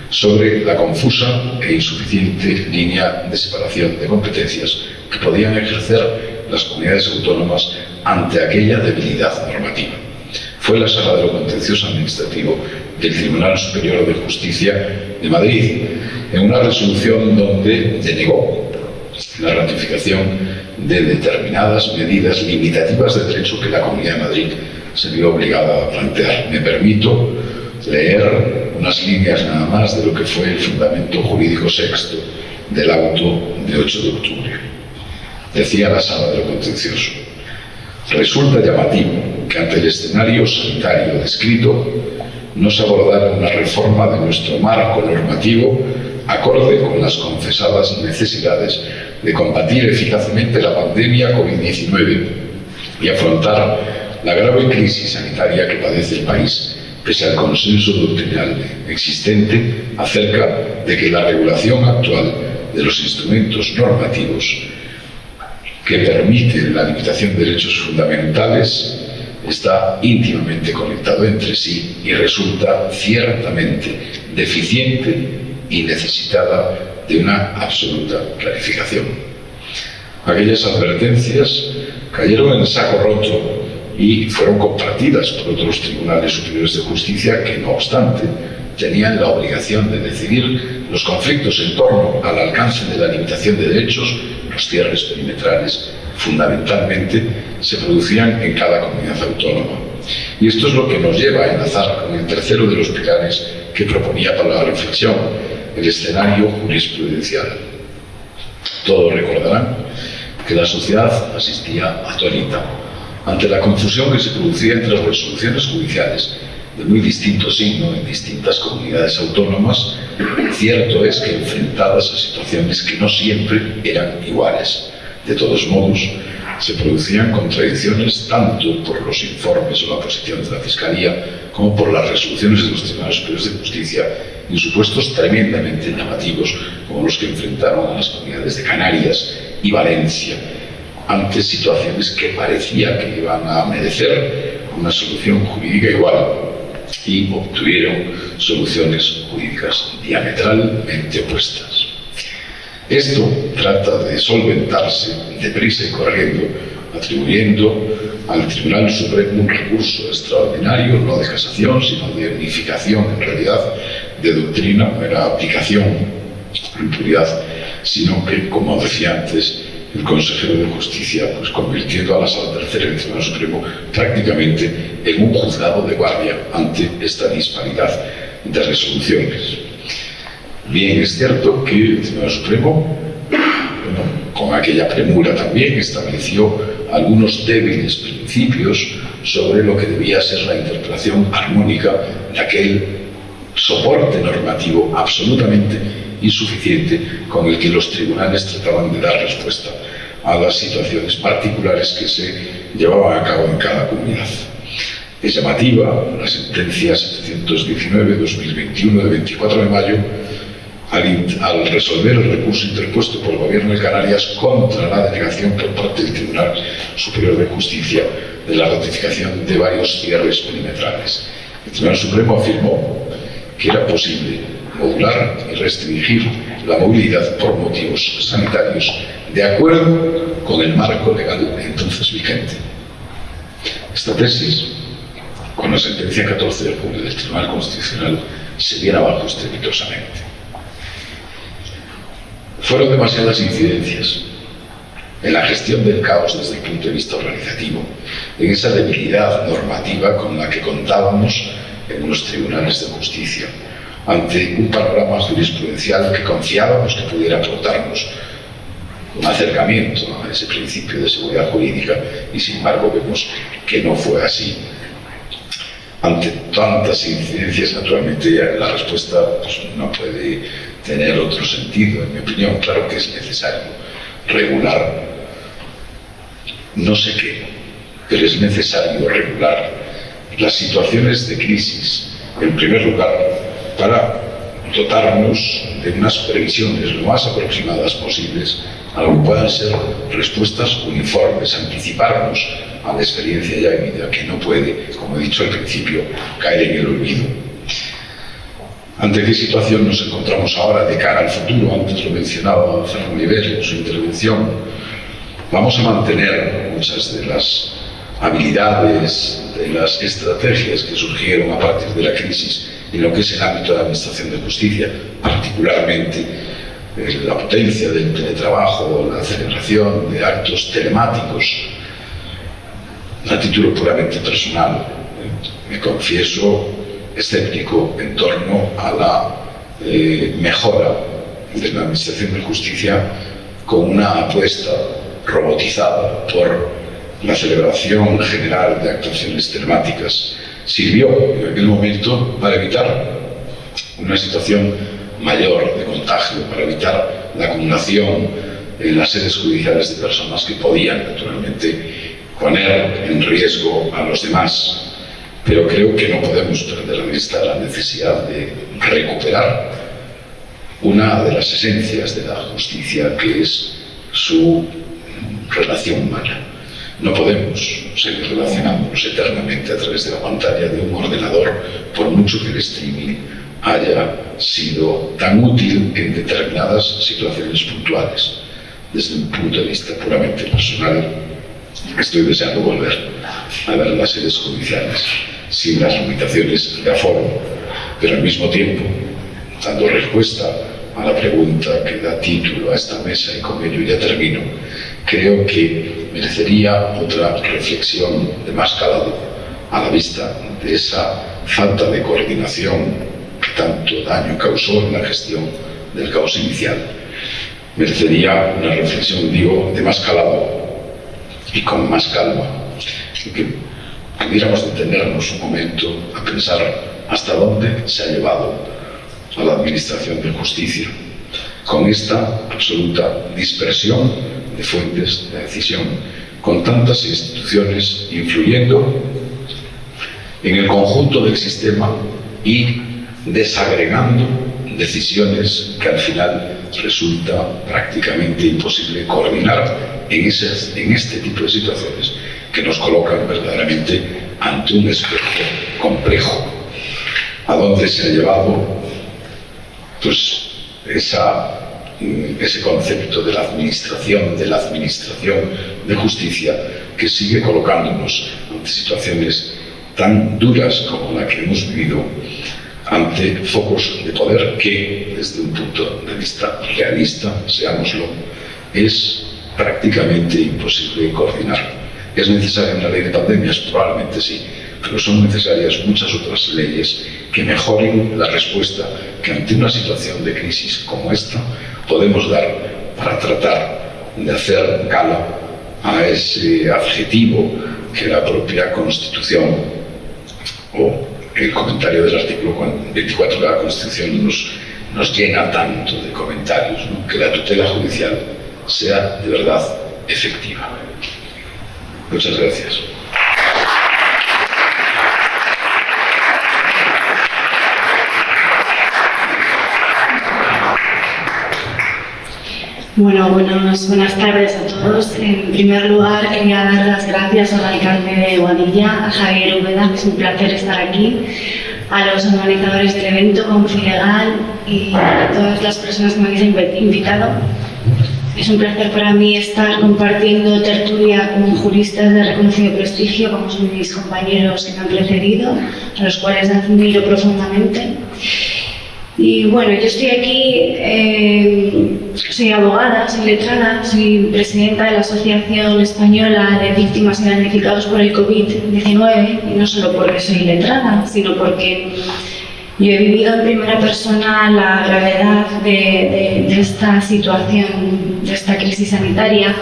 [SPEAKER 5] sobre la confusa e insuficiente línea de separación de competencias que podían ejercer las comunidades autónomas ante aquella debilidad normativa. Fue la Sala de lo Contencioso Administrativo del Tribunal Superior de Justicia de Madrid, en una resolución donde denegó la ratificación de determinadas medidas limitativas de derecho que la Comunidad de Madrid se vio obligada a plantear. Me permito leer unas líneas nada más de lo que fue el fundamento jurídico sexto del auto de 8 de octubre. Decía la Sala de lo Contencioso: Resulta llamativo que ante el escenario sanitario descrito no se abordara una reforma de nuestro marco normativo acorde con las confesadas necesidades de combatir eficazmente la pandemia COVID-19 y afrontar la grave crisis sanitaria que padece el país, pese al consenso doctrinal existente acerca de que la regulación actual de los instrumentos normativos que permiten la limitación de derechos fundamentales está íntimamente conectado entre sí y resulta ciertamente deficiente y necesitada de una absoluta clarificación. Aquellas advertencias cayeron en saco roto y fueron compartidas por otros tribunales superiores de justicia que, no obstante, tenían la obligación de decidir los conflictos en torno al alcance de la limitación de derechos. Los cierres perimetrales fundamentalmente se producían en cada comunidad autónoma. Y esto es lo que nos lleva a enlazar con el tercero de los pilares que proponía para la reflexión, el escenario jurisprudencial. Todos recordarán que la sociedad asistía atónita ante la confusión que se producía entre las resoluciones judiciales de muy distinto signo en distintas comunidades autónomas. Cierto es que enfrentadas a situaciones que no siempre eran iguales. De todos modos, se producían contradicciones tanto por los informes o la posición de la Fiscalía como por las resoluciones de los tribunales superiores de justicia en supuestos tremendamente llamativos como los que enfrentaron a las comunidades de Canarias y Valencia, ante situaciones que parecía que iban a merecer una solución jurídica igual, y obtuvieron soluciones jurídicas diametralmente opuestas. Esto trata de solventarse deprisa y corriendo, atribuyendo al Tribunal Supremo un recurso extraordinario, no de casación, sino de unificación, en realidad, de doctrina, no era aplicación en puridad, sino que, como decía antes el consejero de Justicia, pues convirtiendo a la Sala Tercera del Tribunal Supremo prácticamente en un juzgado de guardia ante esta disparidad de resoluciones. Bien, es cierto que el Tribunal Supremo, con aquella premura también, estableció algunos débiles principios sobre lo que debía ser la interpretación armónica de aquel soporte normativo absolutamente insuficiente con el que los tribunales trataban de dar respuesta a las situaciones particulares que se llevaban a cabo en cada comunidad. Es llamativa la sentencia 719-2021 de 24 de mayo al resolver el recurso interpuesto por el Gobierno de Canarias contra la denegación por parte del Tribunal Superior de Justicia de la ratificación de varios cierres perimetrales. El Tribunal Supremo afirmó que era posible modular y restringir la movilidad por motivos sanitarios de acuerdo con el marco legal entonces vigente. Esta tesis, con la sentencia 14 de julio del Tribunal Constitucional, se viene abajo estrepitosamente. Fueron demasiadas incidencias en la gestión del caos desde el punto de vista organizativo, en esa debilidad normativa con la que contábamos en los tribunales de justicia, ante un panorama jurisprudencial que confiábamos que pudiera aportarnos un acercamiento a ese principio de seguridad jurídica, y sin embargo vemos que no fue así. Ante tantas incidencias, naturalmente, la respuesta pues, no puede tener otro sentido, en mi opinión. Claro que es necesario regular no sé qué, pero es necesario regular las situaciones de crisis, en primer lugar, para dotarnos de unas previsiones lo más aproximadas posibles a lo que puedan ser respuestas uniformes, anticiparnos a la experiencia ya vivida, que no puede, como he dicho al principio, caer en el olvido. ¿Ante qué situación nos encontramos ahora de cara al futuro? Antes lo mencionaba Fernando Oliver en su intervención. Vamos a mantener muchas de las habilidades, de las estrategias que surgieron a partir de la crisis en lo que es el ámbito de la Administración de Justicia, particularmente la potencia del teletrabajo, la celebración de actos telemáticos. A título puramente personal, me confieso escéptico en torno a la mejora de la Administración de Justicia con una apuesta robotizada por la celebración general de actuaciones telemáticas sirvió en aquel momento para evitar una situación mayor de contagio, para evitar la acumulación en las sedes judiciales de personas que podían, naturalmente, poner en riesgo a los demás. Pero creo que no podemos perder de vista la necesidad de recuperar una de las esencias de la justicia, que es su relación humana. No podemos seguir relacionándonos eternamente a través de la pantalla de un ordenador, por mucho que el streaming haya sido tan útil en determinadas situaciones puntuales. Desde un punto de vista puramente personal, estoy deseando volver a ver las sedes judiciales sin las limitaciones de aforo, pero al mismo tiempo, dando respuesta a la pregunta que da título a esta mesa, y con ello ya termino, creo que merecería otra reflexión de más calado a la vista de esa falta de coordinación que tanto daño causó en la gestión del caos inicial. Merecería una reflexión, digo, de más calado y con más calma, y que pudiéramos detenernos un momento a pensar hasta dónde se ha llevado a la Administración de Justicia con esta absoluta dispersión de fuentes de decisión, con tantas instituciones influyendo en el conjunto del sistema y desagregando decisiones que al final resulta prácticamente imposible coordinar en este tipo de situaciones que nos colocan verdaderamente ante un espejo complejo. ¿A dónde se ha llevado pues ese concepto de la administración de justicia, que sigue colocándonos ante situaciones tan duras como la que hemos vivido, ante focos de poder que, desde un punto de vista realista, seámoslo, es prácticamente imposible coordinar? ¿Es necesaria una ley de pandemias? Probablemente sí, pero son necesarias muchas otras leyes que mejoren la respuesta que ante una situación de crisis como esta podemos dar para tratar de hacer gala a ese adjetivo que la propia Constitución o el comentario del artículo 24 de la Constitución nos llena tanto de comentarios, ¿no? Que la tutela judicial sea de verdad efectiva. Muchas gracias.
[SPEAKER 6] Bueno, buenas tardes a todos. En primer lugar, quería dar las gracias al alcalde de Boadilla, a Javier Úbeda, que es un placer estar aquí, a los organizadores del evento, Confilegal, y a todas las personas que me habéis invitado. Es un placer para mí estar compartiendo tertulia con juristas de reconocido prestigio, como son mis compañeros que me han precedido, a los cuales admiro profundamente. Y bueno, yo estoy aquí, soy abogada, soy letrada, soy presidenta de la Asociación Española de Víctimas y Damnificados por el COVID-19, y no solo porque soy letrada, sino porque yo he vivido en primera persona la gravedad de esta situación, de esta crisis sanitaria,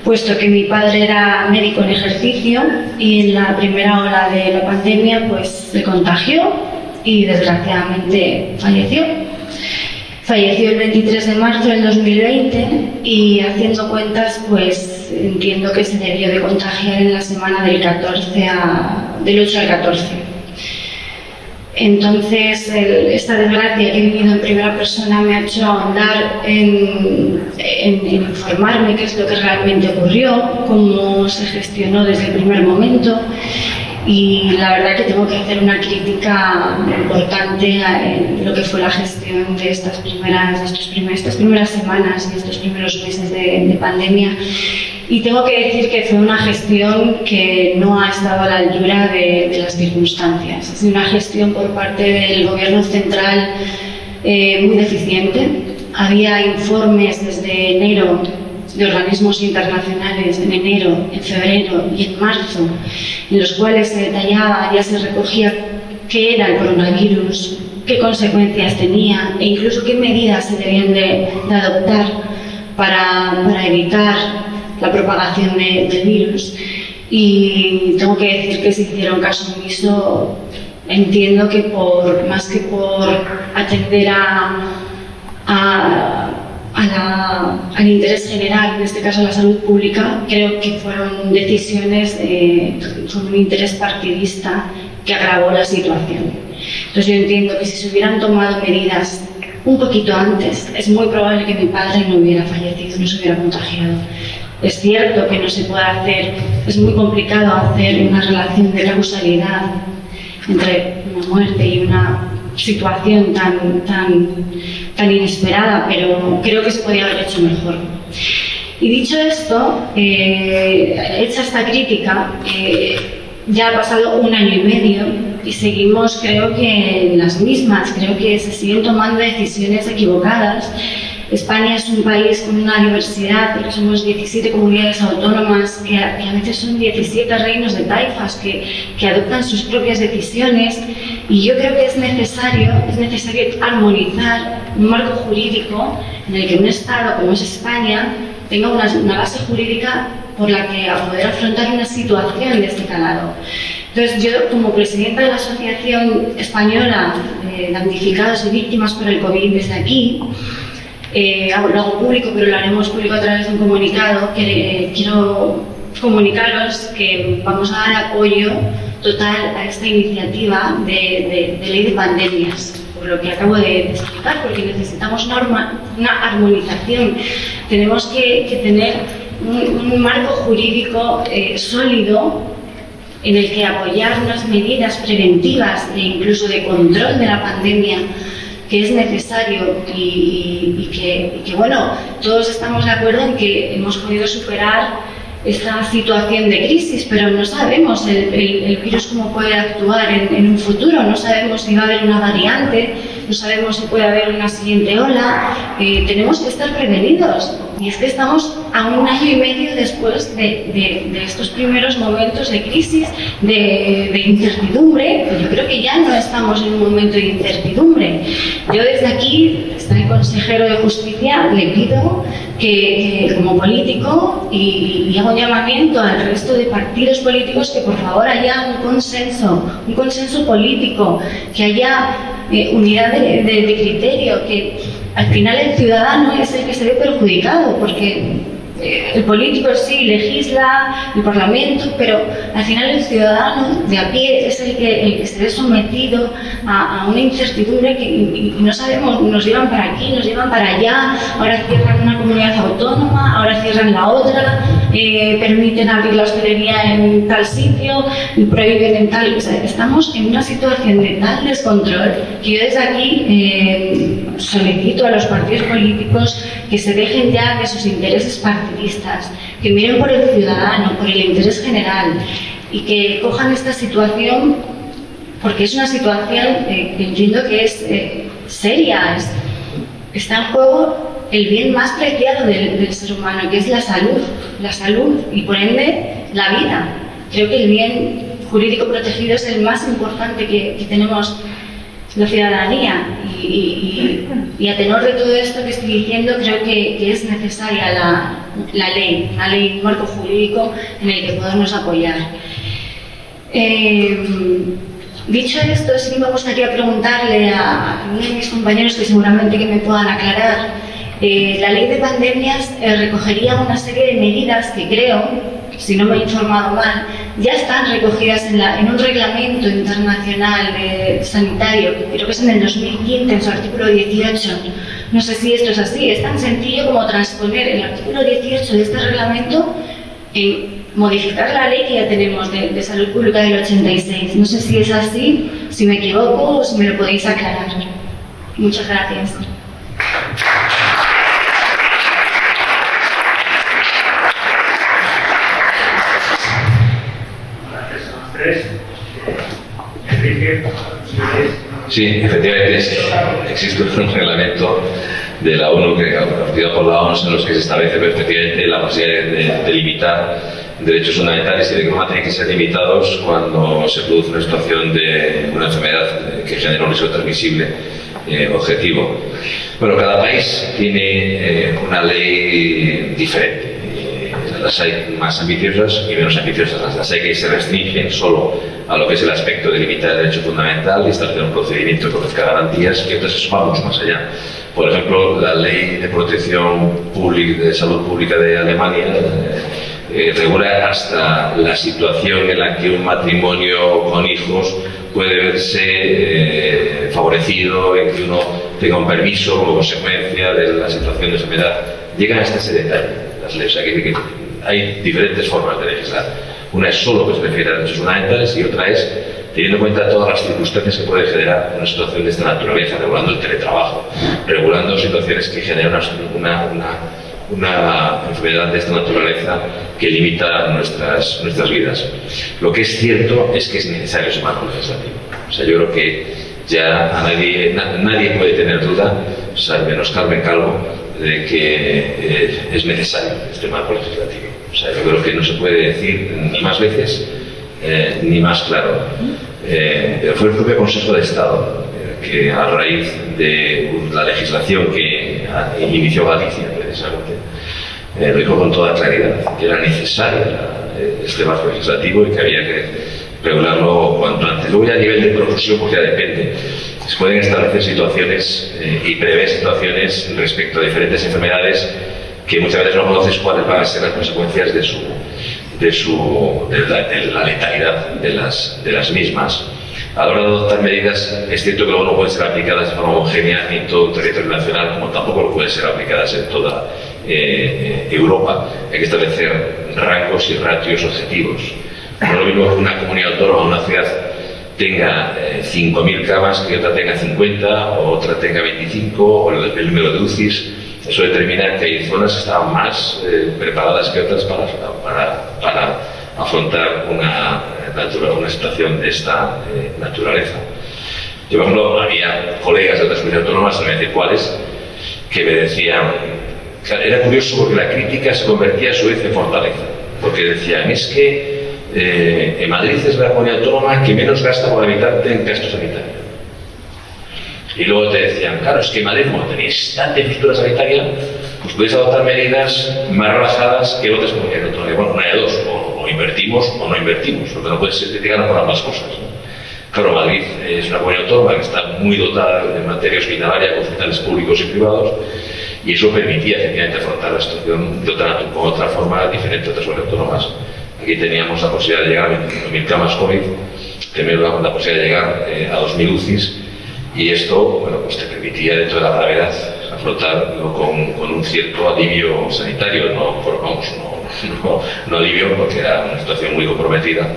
[SPEAKER 6] puesto que mi padre era médico en ejercicio y en la primera ola de la pandemia pues se contagió y desgraciadamente falleció. Falleció el 23 de marzo del 2020 y, haciendo cuentas, pues entiendo que se debió de contagiar en la semana del 8 al 14. Entonces, esta desgracia que he vivido en primera persona me ha hecho ahondar en informarme qué es lo que realmente ocurrió, cómo se gestionó desde el primer momento. Y la verdad que tengo que hacer una crítica importante en lo que fue la gestión de estas primeras semanas y estos primeros meses de pandemia. Y tengo que decir que fue una gestión que no ha estado a la altura de las circunstancias. Ha sido una gestión por parte del Gobierno central muy deficiente. Había informes desde enero de organismos internacionales, en enero, en febrero y en marzo, en los cuales se detallaba, ya se recogía qué era el coronavirus, qué consecuencias tenía e incluso qué medidas se debían de adoptar para evitar la propagación del virus. y tengo que decir que se hicieron caso omiso. Entiendo que más que por atender al interés general, en este caso a la salud pública, creo que fueron decisiones con un interés partidista que agravó la situación. Entonces yo entiendo que si se hubieran tomado medidas un poquito antes, es muy probable que mi padre no hubiera fallecido, no se hubiera contagiado. Es cierto que no se puede hacer, es muy complicado hacer una relación de causalidad entre una muerte y una situación tan inesperada, pero creo que se podía haber hecho mejor. Y dicho esto, hecha esta crítica, ya ha pasado 1 año y medio y seguimos, creo que en las mismas, creo que se siguen tomando decisiones equivocadas. España es un país con una diversidad, porque somos 17 comunidades autónomas, que a veces son 17 reinos de taifas que adoptan sus propias decisiones, y yo creo que es necesario armonizar un marco jurídico en el que un Estado como es España tenga una base jurídica por la que poder afrontar una situación de este calado. Entonces yo, como presidenta de la Asociación Española de Damnificados y Víctimas por el COVID desde aquí, lo hago público, pero lo haremos público a través de un comunicado. Quiero comunicaros que vamos a dar apoyo total a esta iniciativa de ley de pandemias, por lo que acabo de explicar, porque necesitamos una armonización. Tenemos que tener un marco jurídico sólido en el que apoyar unas medidas preventivas e incluso de control de la pandemia que es necesario y que bueno, todos estamos de acuerdo en que hemos podido superar esta situación de crisis, pero no sabemos el virus cómo puede actuar en un futuro, no sabemos si va a haber una variante, no sabemos si puede haber una siguiente ola. Tenemos que estar prevenidos, y es que estamos a 1 año y medio después de estos primeros momentos de crisis, de incertidumbre. Yo creo que ya no estamos en un momento de incertidumbre. Yo desde aquí, está el consejero de Justicia, le pido que como político, y hago un llamamiento al resto de partidos políticos, que por favor haya un consenso político, que haya unidad de criterio, que al final el ciudadano es el que se ve perjudicado, porque el político sí legisla, el Parlamento, pero al final el ciudadano de a pie es el que se ve sometido a una incertidumbre y no sabemos, nos llevan para aquí, nos llevan para allá, ahora cierran una comunidad autónoma, ahora cierran la otra, permiten abrir la hostelería en tal sitio, prohíben en tal. O sea, estamos en una situación de tal descontrol que yo desde aquí solicito a los partidos políticos que se dejen ya de sus intereses partidistas, que miren por el ciudadano, por el interés general, y que cojan esta situación, porque es una situación que entiendo que es seria. Está en juego el bien más preciado del ser humano, que es la salud y por ende la vida. Creo que el bien jurídico protegido es el más importante que tenemos la ciudadanía, y a tenor de todo esto que estoy diciendo, creo que es necesaria una ley, un marco jurídico en el que podamos apoyar. Dicho esto, sí me gustaría preguntarle a uno de mis compañeros que seguramente que me puedan aclarar. La ley de pandemias recogería una serie de medidas que creo, si no me he informado mal, ya están recogidas en un reglamento internacional sanitario, que creo que es en el 2015, en su artículo 18. No sé si esto es así. Es tan sencillo como transponer el artículo 18 de este reglamento en modificar la ley que ya tenemos de salud pública del 86. No sé si es así, si me equivoco o si me lo podéis aclarar. Muchas gracias.
[SPEAKER 4] Sí, efectivamente existe un reglamento de la ONU, adoptado por la OMS, en los que se establece perfectamente la posibilidad de limitar derechos fundamentales y de cómo tienen que ser limitados cuando se produce una situación de una enfermedad que genera un riesgo transmisible objetivo. Bueno, cada país tiene una ley diferente. las hay más ambiciosas y menos ambiciosas. Las hay que se restringen solo a lo que es el aspecto de limitar el derecho fundamental y establecer un procedimiento que ofrezca garantías, y otras eso va mucho más allá. Por ejemplo, la Ley de Protección Pública, de Salud Pública de Alemania regula hasta la situación en la que un matrimonio con hijos puede verse favorecido en que uno tenga un permiso como consecuencia de la situación de enfermedad. Llegan hasta ese detalle las leyes. O sea, que hay diferentes formas de legislar. Una es solo que se refiere a derechos fundamentales y otra es teniendo en cuenta todas las circunstancias que puede generar una situación de esta naturaleza, regulando el teletrabajo, regulando situaciones que generan una enfermedad de esta naturaleza que limita nuestras vidas. Lo que es cierto es que es necesario ese marco legislativo. O sea, yo creo que ya nadie puede tener duda, salvo menos Carmen Calvo, de que es necesario este marco legislativo. O sea, yo creo que no se puede decir ni más veces ni más claro. Fue el propio Consejo de Estado que, a raíz de la legislación que inició Galicia, precisamente, lo dijo con toda claridad, que era necesario este marco legislativo y que había que regularlo cuanto antes. Luego ya a nivel de profesión, pues ya depende. Se pueden establecer situaciones y prever situaciones respecto a diferentes enfermedades que muchas veces no conoces cuáles van a ser las consecuencias de la letalidad de las mismas. A la hora de adoptar medidas, es cierto que luego no pueden ser aplicadas de forma homogénea en todo el territorio nacional, como tampoco lo pueden ser aplicadas en toda Europa. Hay que establecer rangos y ratios objetivos. No es lo mismo que una comunidad autónoma o una ciudad tenga 5.000 camas, que otra tenga 50, o otra tenga 25, o el número de UCIs. Eso determina que hay zonas que están más preparadas que otras para afrontar una situación de esta naturaleza. Yo, por ejemplo, había colegas de otras comunidades autónomas, no voy a decir cuáles, que me decían, era curioso porque la crítica se convertía a su vez en fortaleza, porque decían, es que en Madrid es la comunidad autónoma que menos gasta por habitante en gasto sanitario. Y luego te decían, claro, es que en Madrid, como tenéis tanta infraestructura sanitaria, pues podéis adoptar medidas más relajadas que otras comunidades autónomas. Bueno, una de dos, o invertimos o no invertimos, lo que no puede ser criticar por ambas cosas, ¿no? Claro, Madrid es una comunidad autónoma que está muy dotada en materia hospitalaria con hospitales públicos y privados, y eso permitía efectivamente afrontar la situación con otra forma diferente a otras comunidades autónomas. Aquí teníamos la posibilidad de llegar a 25.000 camas COVID, teníamos la posibilidad de llegar a 2.000 UCIs, y esto, bueno, pues te permitía, dentro de la gravedad, afrontarlo con un cierto alivio sanitario, no alivio porque era una situación muy comprometida,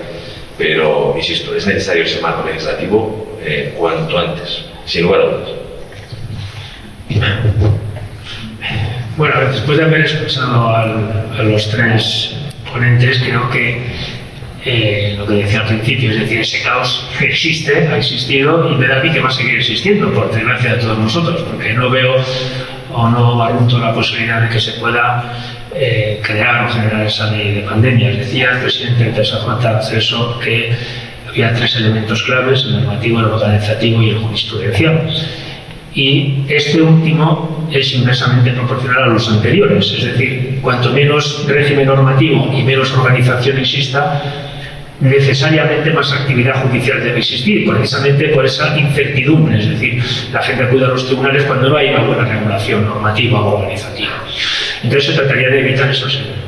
[SPEAKER 4] pero, insisto, es necesario ese marco legislativo cuanto antes, sin lugar a dudas.
[SPEAKER 3] Bueno, después de haber escuchado a los tres ponentes, creo que lo que decía al principio, es decir, ese caos existe, ha existido y me da a mí que va a seguir existiendo, por desgracia de todos nosotros, porque no veo o no barrunto la posibilidad de que se pueda crear o generar esa ley de pandemias. Decía el presidente de San Acceso que había tres elementos claves: el normativo, el organizativo y el jurisprudencial. Y este último es inversamente proporcional a los anteriores, es decir, cuanto menos régimen normativo y menos organización exista, necesariamente más actividad judicial debe existir, precisamente por esa incertidumbre, es decir, la gente acude a los tribunales cuando no hay una buena regulación normativa o organizativa. Entonces se trataría de evitar esos elementos.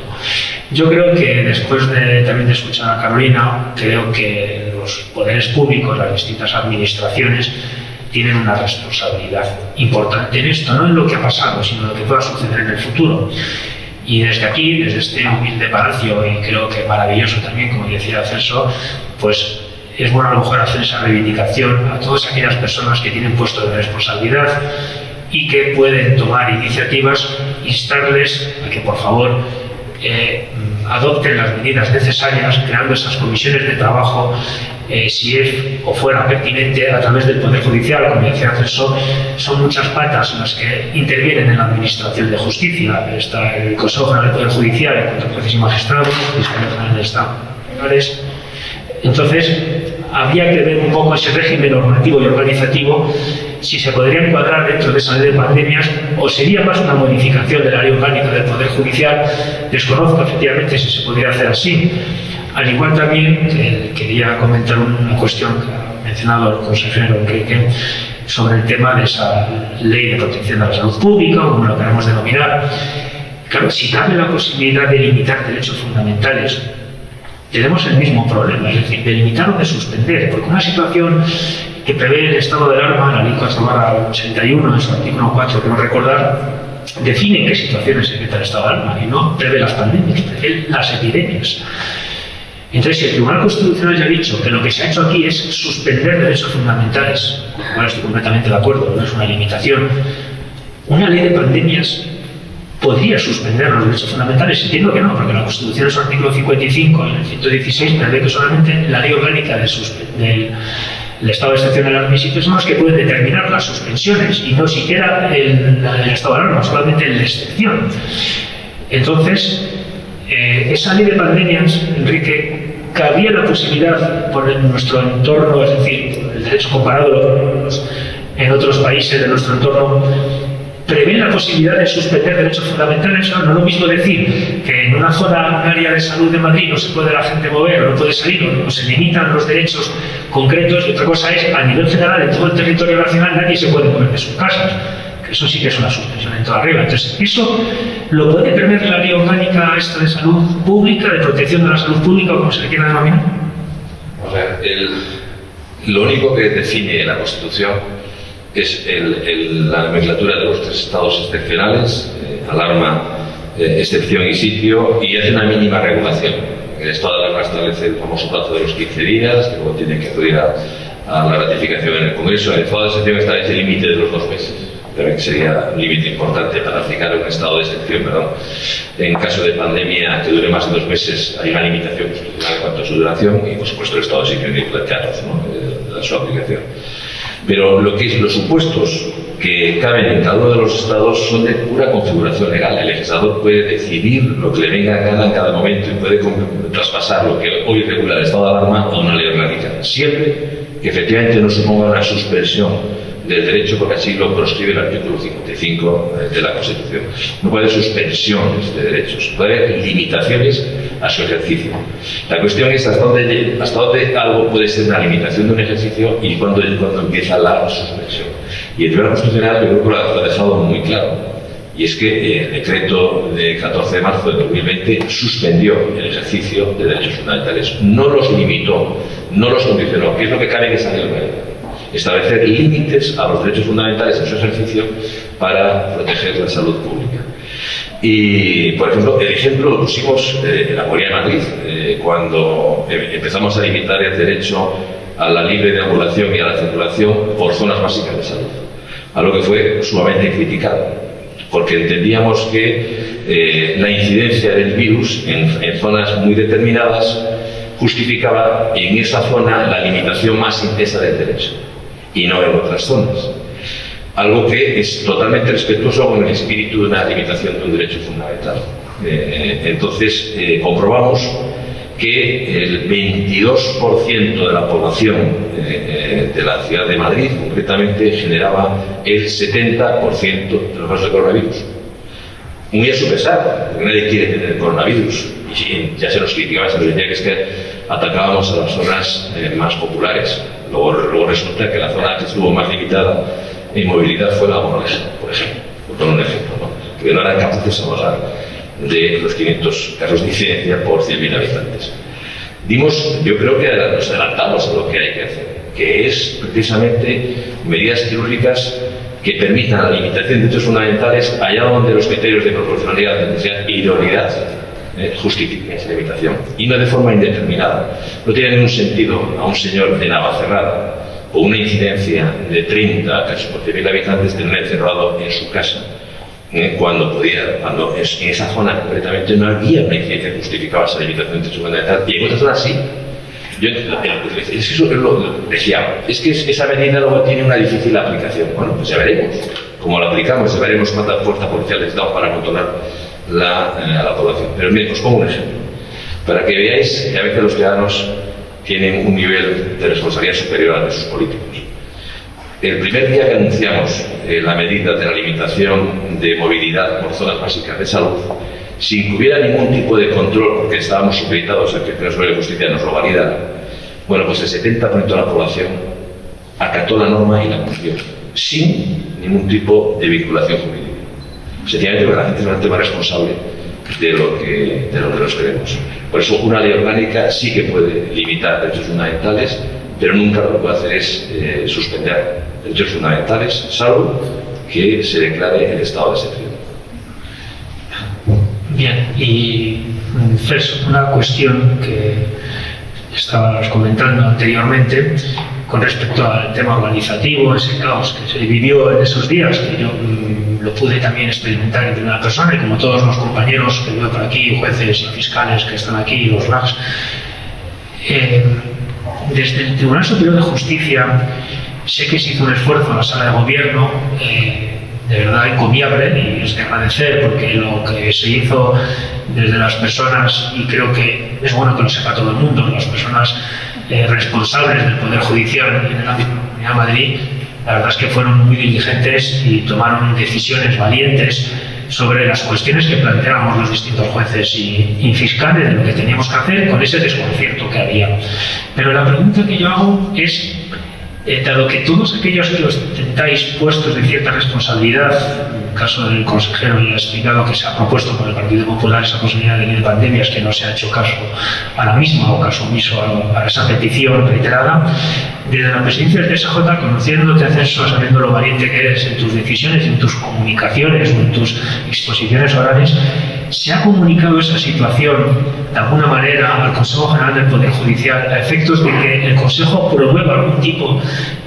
[SPEAKER 3] Yo creo que después también de escuchar a Carolina, creo que los poderes públicos, las distintas administraciones, tienen una responsabilidad importante en esto, no en lo que ha pasado, sino en lo que pueda suceder en el futuro. Y desde aquí, desde este humilde palacio, y creo que maravilloso también, como decía Celso, pues es bueno a lo mejor hacer esa reivindicación a todas aquellas personas que tienen puestos de responsabilidad y que pueden tomar iniciativas, instarles a que por favor adopten las medidas necesarias, creando esas comisiones de trabajo, si es o fuera pertinente, a través del Poder Judicial. Como decía Celso, son muchas patas las que intervienen en la Administración de Justicia. Está el Consejo General del Poder Judicial, el contra jueces y magistrados, el Fiscalía General del Estado. Entonces, habría que ver un poco ese régimen normativo y organizativo si se podría encuadrar dentro de esa ley de pandemias o sería más una modificación de la ley orgánica del Poder Judicial. Desconozco efectivamente si se podría hacer así. Al igual también quería comentar una cuestión que ha mencionado el consejero Enrique sobre el tema de esa ley de protección de la salud pública, como lo queremos denominar. Claro, si cabe la posibilidad de limitar derechos fundamentales, tenemos el mismo problema, es decir, de limitar o de suspender, porque una situación que prevé el estado de alarma, la ley 4/81, en su artículo 4, quiero recordar, define en qué situaciones se decreta el estado de alarma y no prevé las pandemias, prevé las epidemias. Entonces, si el Tribunal Constitucional ya ha dicho que lo que se ha hecho aquí es suspender derechos fundamentales, con lo cual estoy completamente de acuerdo, no es una limitación, una ley de pandemias podría suspender los derechos fundamentales. Entiendo que no, porque la Constitución en su artículo 55, en el 116, prevé que solamente la ley orgánica del estado de excepción de alarma y sitios son los que pueden determinar las suspensiones y no siquiera el estado de alarma, solamente la excepción. Entonces, esa ley de pandemias, Enrique, cabía la posibilidad por nuestro entorno, es decir, por el derecho comparado en otros países de nuestro entorno, prevé la posibilidad de suspender derechos fundamentales. No es lo mismo decir que en una zona, un área de salud de Madrid no se puede la gente mover o no puede salir o se limitan los derechos concretos, y otra cosa es a nivel general en todo el territorio nacional nadie se puede mover de sus casas, que eso sí que es una suspensión en toda regla. Entonces, eso lo puede prever la ley orgánica esta de salud pública, de protección de la salud pública, o como se le quiera denominar.
[SPEAKER 4] O sea, lo único que define la Constitución es la nomenclatura de los 3 estados excepcionales, alarma, excepción y sitio, y hace una mínima regulación. El estado de alarma establece el famoso plazo de los 15 días, que luego tiene que acudir a la ratificación en el Congreso. El estado de excepción establece el límite de los 2 meses, también que sería un límite importante para aplicar un estado de excepción, En caso de pandemia que dure más de 2 meses, hay una limitación constitucional en cuanto a su duración, y por supuesto el estado de excepción hay que plantearlos, de su aplicación. Pero los supuestos que caben en cada uno de los estados son de pura configuración legal. El legislador puede decidir lo que le venga a gana en cada momento y puede traspasar lo que hoy regula el estado de alarma a una ley orgánica, siempre que efectivamente no suponga una suspensión del derecho, porque así lo proscribe el artículo 55 de la Constitución. No puede haber suspensiones de derechos, puede haber limitaciones a su ejercicio. La cuestión es hasta dónde algo puede ser una limitación de un ejercicio y cuándo empieza la suspensión. Y el Tribunal Constitucional, yo creo que lo ha dejado muy claro, y es que el decreto de 14 de marzo de 2020 suspendió el ejercicio de derechos fundamentales, no los limitó, no los condicionó, que es lo que cabe en esa ley orgánica. Establecer límites a los derechos fundamentales en su ejercicio para proteger la salud pública. Y, por ejemplo, el ejemplo lo pusimos en la Comunidad de Madrid, cuando empezamos a limitar el derecho a la libre deambulación y a la circulación por zonas básicas de salud, algo que fue sumamente criticado, porque entendíamos que la incidencia del virus en zonas muy determinadas justificaba en esa zona la limitación más intensa del derecho y no en otras zonas. Algo que es totalmente respetuoso con el espíritu de una limitación de un derecho fundamental. Entonces, comprobamos que el 22% de la población de la ciudad de Madrid, concretamente, generaba el 70% de los casos de coronavirus. Muy a su pesar, porque nadie quiere tener coronavirus. Y ya se nos criticaba, se nos decía que es que atacábamos a las zonas más populares. Luego resulta que la zona que estuvo más limitada en movilidad fue la Moraleja, por ejemplo, por un ejemplo, que no eran capaces de hablar de los 500 casos de incidencia por 100.000 habitantes. Yo creo que nos adelantamos a lo que hay que hacer, que es precisamente medidas quirúrgicas que permitan la limitación de derechos fundamentales allá donde los criterios de proporcionalidad, necesidad e idoneidad justifiquen esa limitación, y no de forma indeterminada. No tiene ningún sentido a un señor de Navacerrada o una incidencia de 30 casos por 100.000 habitantes tener encerrado en su casa, cuando en esa zona concretamente no había una incidencia que justificaba esa limitación de derechos fundamentales, y en otras zonas sí. Eso lo decía, es que esa medida luego tiene una difícil aplicación. Bueno, pues ya veremos cómo la aplicamos, ya veremos cuánta fuerza policial necesitamos para controlar la población. Pero miren, os pongo un ejemplo, para que veáis que a veces los ciudadanos tienen un nivel de responsabilidad superior al de sus políticos. El primer día que anunciamos la medida de la limitación de movilidad por zonas básicas de salud, sin que hubiera ningún tipo de control, porque estábamos supeditados a que el Tribunal Superior de Justicia nos lo validara, bueno, pues el 70% de la población acató la norma y la cumplió, sin ningún tipo de vinculación jurídica. Sencillamente porque la gente es un tema responsable de lo que nos queremos. Por eso una ley orgánica sí que puede limitar derechos fundamentales, pero nunca lo que puede hacer es suspender derechos fundamentales, salvo que se declare el estado de excepción.
[SPEAKER 7] Bien, y Celso, una cuestión que estabas comentando anteriormente con respecto al tema organizativo, ese caos que se vivió en esos días, que yo lo pude también experimentar en primera persona, y como todos los compañeros que veo por aquí, jueces y fiscales que están aquí, los RACs, desde el Tribunal Superior de Justicia sé que se hizo un esfuerzo en la sala de gobierno de verdad encomiable, y es de agradecer, porque lo que se hizo desde las personas, y creo que es bueno que lo sepa todo el mundo, las personas responsables del Poder Judicial en el ámbito de la Comunidad de Madrid, la verdad es que fueron muy diligentes y tomaron decisiones valientes sobre las cuestiones que planteábamos los distintos jueces y fiscales de lo que teníamos que hacer con ese desconcierto que había. Pero la pregunta que yo hago es, dado que todos aquellos que ostentáis puestos de cierta responsabilidad, en el caso del consejero ya ha explicado que se ha propuesto por el Partido Popular esa posibilidad de ley de pandemias, que no se ha hecho caso a la misma o caso omiso a esa petición reiterada, desde la presidencia del TSJ, conociéndote, Celso, sabiendo lo valiente que eres en tus decisiones, en tus comunicaciones o en tus exposiciones orales, ¿se ha comunicado esa situación de alguna manera al Consejo General del Poder Judicial a efectos de que el Consejo promueva algún tipo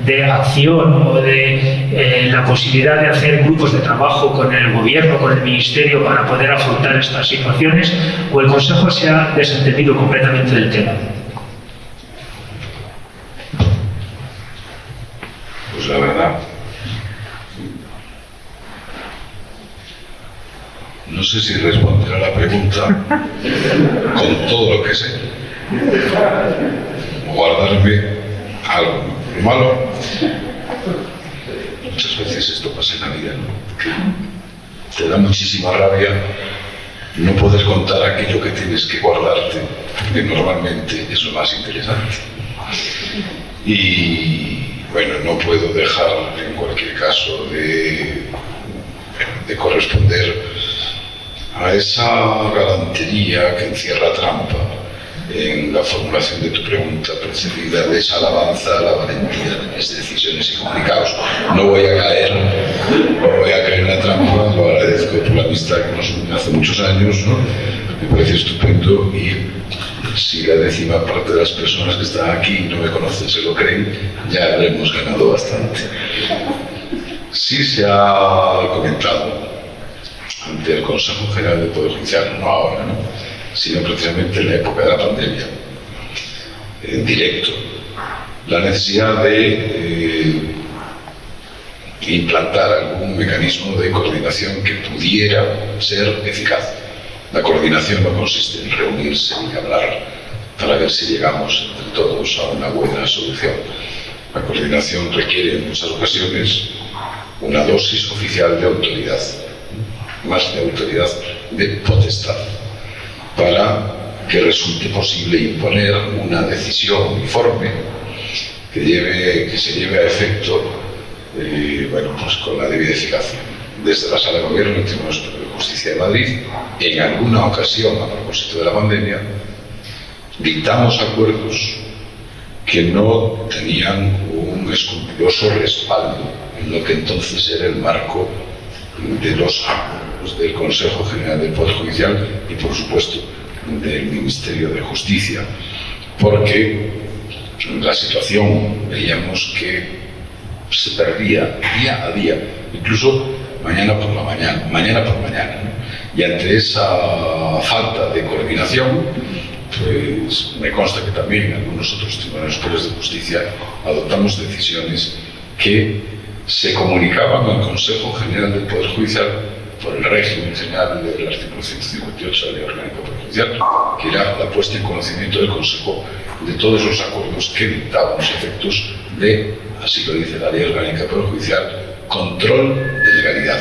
[SPEAKER 7] de acción o de la posibilidad de hacer grupos de trabajo con el Gobierno, con el Ministerio, para poder afrontar estas situaciones, o el Consejo se ha desentendido completamente del tema?
[SPEAKER 5] Pues la verdad, no sé si responder a la pregunta con todo lo que sé, o guardarme algo malo. Muchas veces esto pasa en la vida, ¿no? Te da muchísima rabia no poder contar aquello que tienes que guardarte, que normalmente es lo más interesante. Y bueno, no puedo dejar en cualquier caso de corresponder a esa galantería que encierra trampa en la formulación de tu pregunta precedida, de esa alabanza a la valentía de mis decisiones y comunicados. No voy a caer en la trampa, lo agradezco por la amistad que nos une hace muchos años, ¿no? Me parece estupendo, y si la décima parte de las personas que están aquí y no me conocen se lo creen, ya habremos ganado bastante. Sí se ha comentado ante el Consejo General del Poder Judicial, no ahora, ¿no?, sino precisamente en la época de la pandemia, en directo, la necesidad de implantar algún mecanismo de coordinación que pudiera ser eficaz. La coordinación no consiste en reunirse y hablar para ver si llegamos entre todos a una buena solución. La coordinación requiere en muchas ocasiones una dosis oficial de autoridad, más de autoridad, de potestad, para que resulte posible imponer una decisión uniforme que se lleve a efecto pues con la debida eficacia. Desde la Sala de Gobierno del Tribunal Superior de Justicia de Madrid, en alguna ocasión, a propósito de la pandemia, dictamos acuerdos que no tenían un escrupuloso respaldo en lo que entonces era el marco de los acuerdos del Consejo General del Poder Judicial y, por supuesto, del Ministerio de Justicia, porque en la situación veíamos que se perdía día a día, incluso mañana por mañana, ¿no? Y ante esa falta de coordinación, pues me consta que también algunos otros tribunales superiores de justicia adoptamos decisiones que se comunicaban al Consejo General del Poder Judicial por el régimen general del artículo 158 de la Ley Orgánica del Poder Judicial, que era la puesta en conocimiento del Consejo de todos los acuerdos que dictaban los efectos de así lo dice la Ley Orgánica del Poder Judicial, control de legalidad.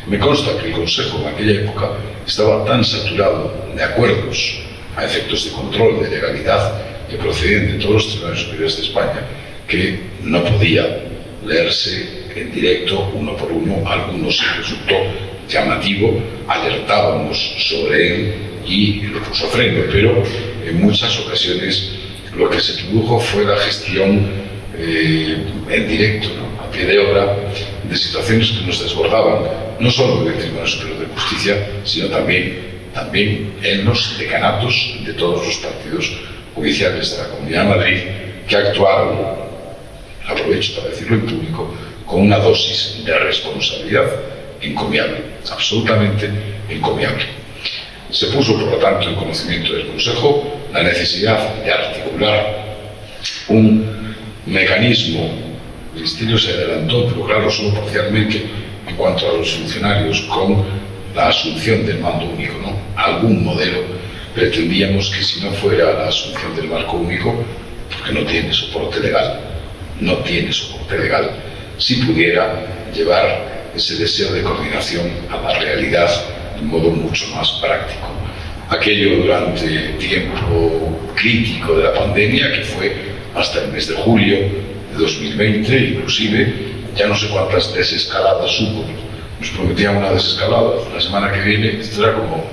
[SPEAKER 5] Me consta que el Consejo en aquella época estaba tan saturado de acuerdos a efectos de control de legalidad que procedían de todos los tribunales superiores de España que no podía leerse en directo uno por uno. Algunos resultó llamativo, alertábamos sobre él y le puso freno, pero en muchas ocasiones lo que se produjo fue la gestión en directo, ¿no?, a pie de obra, de situaciones que nos desbordaban, no solo del Tribunal Superior de Justicia, sino también en los decanatos de todos los partidos judiciales de la Comunidad de Madrid, que actuaron, aprovecho para decirlo en público, con una dosis de responsabilidad encomiable, absolutamente encomiable. Se puso, por lo tanto, en conocimiento del Consejo la necesidad de articular un mecanismo. El Ministerio se adelantó, pero claro, solo parcialmente en cuanto a los funcionarios, con la asunción del mando único, ¿no? Algún modelo pretendíamos que, si no fuera la asunción del marco único, porque no tiene soporte legal, si pudiera llevar ese deseo de coordinación a la realidad de un modo mucho más práctico. Aquello durante el tiempo crítico de la pandemia, que fue hasta el mes de julio de 2020, inclusive ya no sé cuántas desescaladas hubo. Nos prometían una desescalada la semana que viene. Esto era como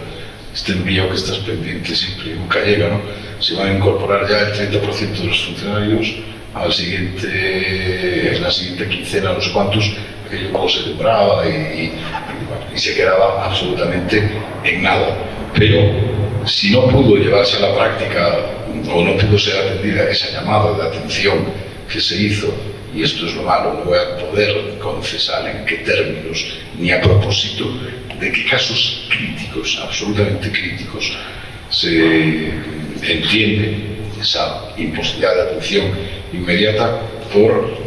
[SPEAKER 5] este envío que estás pendiente siempre y nunca llega, ¿no? Se van a incorporar ya el 30% de los funcionarios en la siguiente quincena, no sé cuántos. Aquello luego se demoraba y se quedaba absolutamente en nada. Pero si no pudo llevarse a la práctica o no pudo ser atendida esa llamada de atención que se hizo, y esto es lo malo, no voy a poder confesar en qué términos ni a propósito de qué casos críticos, absolutamente críticos, se entiende esa imposibilidad de atención inmediata por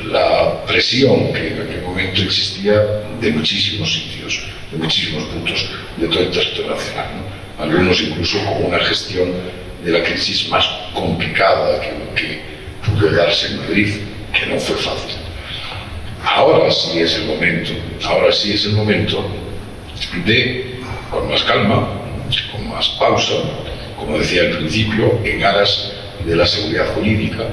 [SPEAKER 5] la presión que en aquel momento existía de muchísimos sitios, de muchísimos puntos de todo el territorio nacional, ¿no? Algunos incluso con una gestión de la crisis más complicada que pudo darse en Madrid, que no fue fácil. Ahora sí es el momento de, con más calma, con más pausa, como decía al principio, en aras de la seguridad jurídica,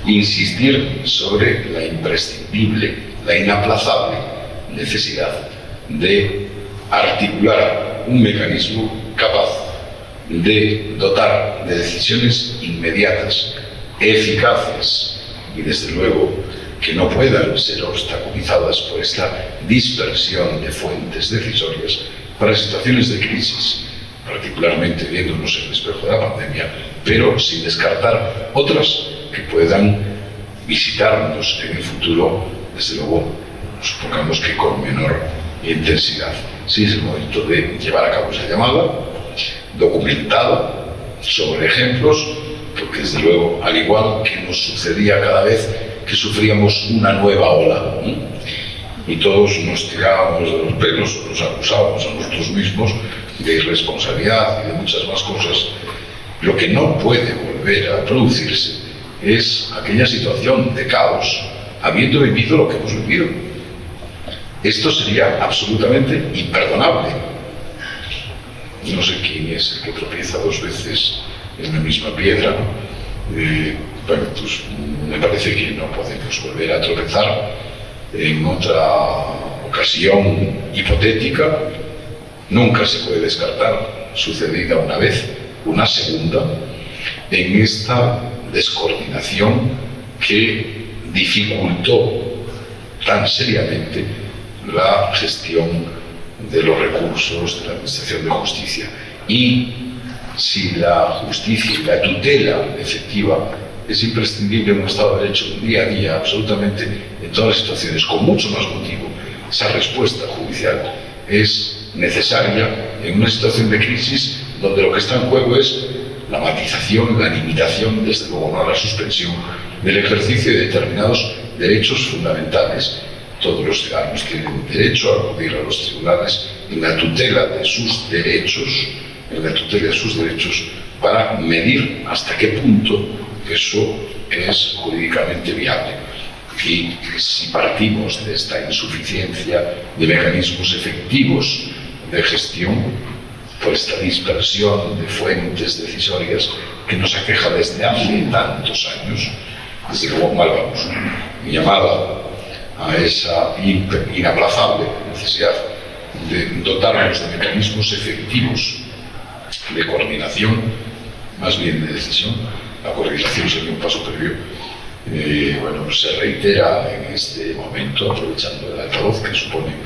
[SPEAKER 5] insistir sobre la imprescindible, la inaplazable necesidad de articular un mecanismo capaz de dotar de decisiones inmediatas, eficaces y, desde luego, que no puedan ser obstaculizadas por esta dispersión de fuentes decisorias para situaciones de crisis, particularmente viéndonos en el espejo de la pandemia, pero sin descartar otras que puedan visitarnos en el futuro, desde luego, supongamos que con menor intensidad. Sí, es el momento de llevar a cabo esa llamada, documentada, sobre ejemplos, porque desde luego, al igual que nos sucedía cada vez que sufríamos una nueva ola, y todos nos tirábamos de los pelos, nos acusábamos a nosotros mismos de irresponsabilidad y de muchas más cosas, lo que no puede volver a producirse es aquella situación de caos, habiendo vivido lo que hemos vivido. Esto sería absolutamente imperdonable. No sé quién es el que tropieza dos veces en la misma piedra. Bueno, pues me parece que no podemos volver a tropezar en otra ocasión hipotética. Nunca se puede descartar, sucedida una vez, una segunda, en esta descoordinación que dificultó tan seriamente la gestión de los recursos de la Administración de Justicia. Y si la justicia y la tutela efectiva es imprescindible en un Estado de Derecho día a día, absolutamente en todas las situaciones, con mucho más motivo, esa respuesta judicial es necesaria en una situación de crisis donde lo que está en juego es la matización, la limitación, desde luego no la suspensión del ejercicio de determinados derechos fundamentales. Todos los ciudadanos tienen derecho a acudir a los tribunales en la tutela de sus derechos, para medir hasta qué punto eso es jurídicamente viable. Y si partimos de esta insuficiencia de mecanismos efectivos de gestión, por esta dispersión de fuentes decisorias que nos aqueja desde hace tantos años, desde luego mal vamos. Mi llamada a esa inaplazable necesidad de dotarnos de mecanismos efectivos de coordinación, más bien de decisión. La coordinación sería un paso previo. Bueno, se reitera en este momento, aprovechando el altavoz que suponen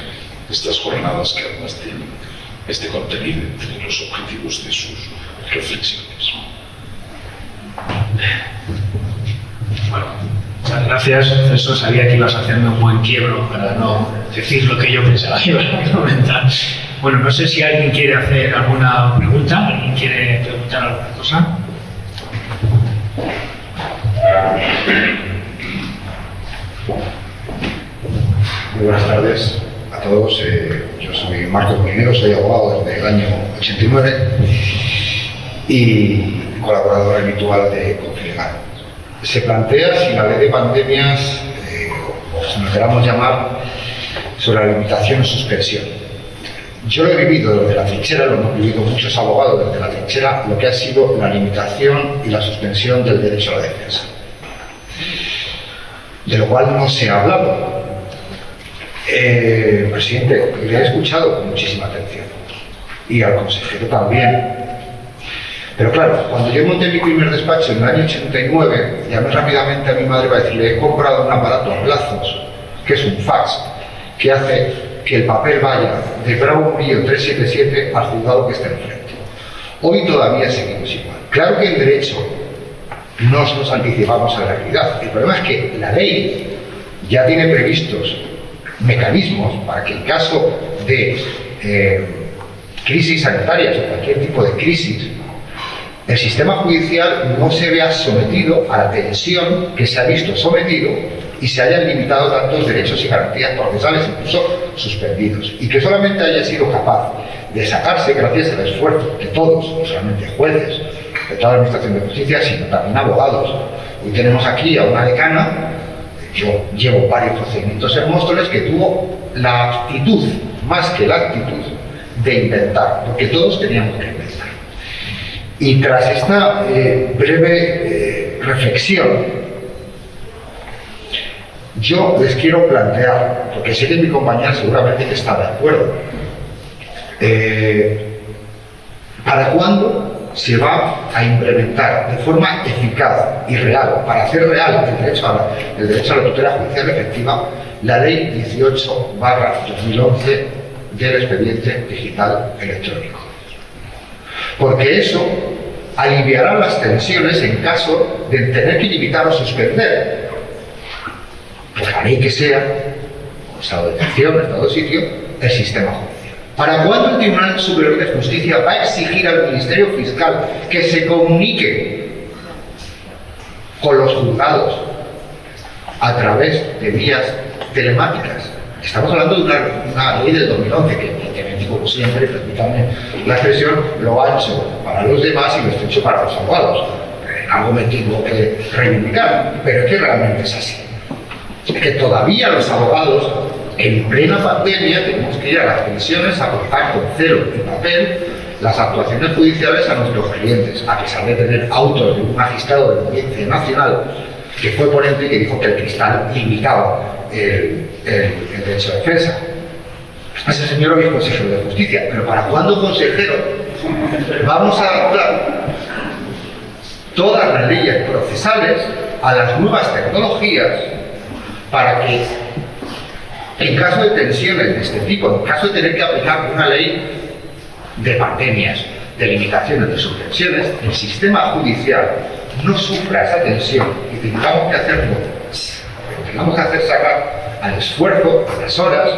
[SPEAKER 5] estas jornadas, que además tienen este contenido entre los objetivos de sus reflexiones.
[SPEAKER 7] Bueno, muchas gracias. Eso sabía que ibas haciendo un buen quiebro para no decir lo que yo pensaba que ibas a comentar. Bueno, no sé si alguien quiere hacer alguna pregunta, alguien quiere preguntar alguna cosa.
[SPEAKER 8] Muy buenas tardes a todos. Yo soy Marcos Molinero, soy abogado desde el año 89 y colaborador habitual de Confilegal. Se plantea si la ley de pandemias, o si nos queramos llamar, sobre la limitación o suspensión. Yo lo he vivido desde la trinchera, lo hemos vivido muchos abogados desde la trinchera, lo que ha sido la limitación y la suspensión del derecho a la defensa, de lo cual no se ha hablado. Presidente, le he escuchado con muchísima atención y al consejero también. Pero claro, cuando yo monté mi primer despacho en el año 89, llamé rápidamente a mi madre para decirle: he comprado un aparato a plazos, que es un fax, que hace que el papel vaya de Bravo Murillo 377 al juzgado que está enfrente. Hoy todavía seguimos igual. Claro que en derecho no nos anticipamos a la realidad. El problema es que la ley ya tiene previstos mecanismos para que en caso de crisis sanitarias o cualquier tipo de crisis, el sistema judicial no se vea sometido a la tensión que se ha visto sometido y se hayan limitado tantos derechos y garantías procesales, incluso suspendidos, y que solamente haya sido capaz de sacarse gracias al esfuerzo de todos, no solamente jueces, de toda la Administración de Justicia, sino también abogados. Hoy tenemos aquí a una decana. Yo llevo varios procedimientos en Móstoles, que tuvo la actitud, más que la actitud, de inventar, porque todos teníamos que inventar. Y tras esta breve reflexión, yo les quiero plantear, porque sé que mi compañera seguramente que está de acuerdo, ¿para cuándo se va a implementar de forma eficaz y real, para hacer real el derecho a la tutela judicial efectiva, la Ley 18/2011 del expediente digital electrónico? Porque eso aliviará las tensiones en caso de tener que limitar o suspender, por la ley que sea, o estado de excepción, estado de sitio, el sistema judicial. ¿Para cuándo el Tribunal Superior de Justicia va a exigir al Ministerio Fiscal que se comunique con los juzgados a través de vías telemáticas? Estamos hablando de una ley del 2011 que, evidentemente, como siempre, permítanme la expresión, lo ancho para los demás y lo estrecho para los abogados. Algo me tengo que reivindicar, pero es que realmente es así. Es que todavía los abogados, en plena pandemia, tenemos que ir a las pensiones a cortar con cero y papel las actuaciones judiciales a nuestros clientes, a pesar de tener autos de un magistrado de la Audiencia Nacional que fue ponente y que dijo que el cristal limitaba el derecho a defensa. Ese señor hoy es consejero de Justicia, pero ¿para cuándo, consejero, vamos a adaptar todas las leyes procesales a las nuevas tecnologías para que, en caso de tensiones de este tipo, en caso de tener que aplicar una ley de pandemias, de limitaciones, de suspensiones, el sistema judicial no sufra esa tensión y tengamos que hacerlo, tengamos que hacer sacar al esfuerzo, a las horas,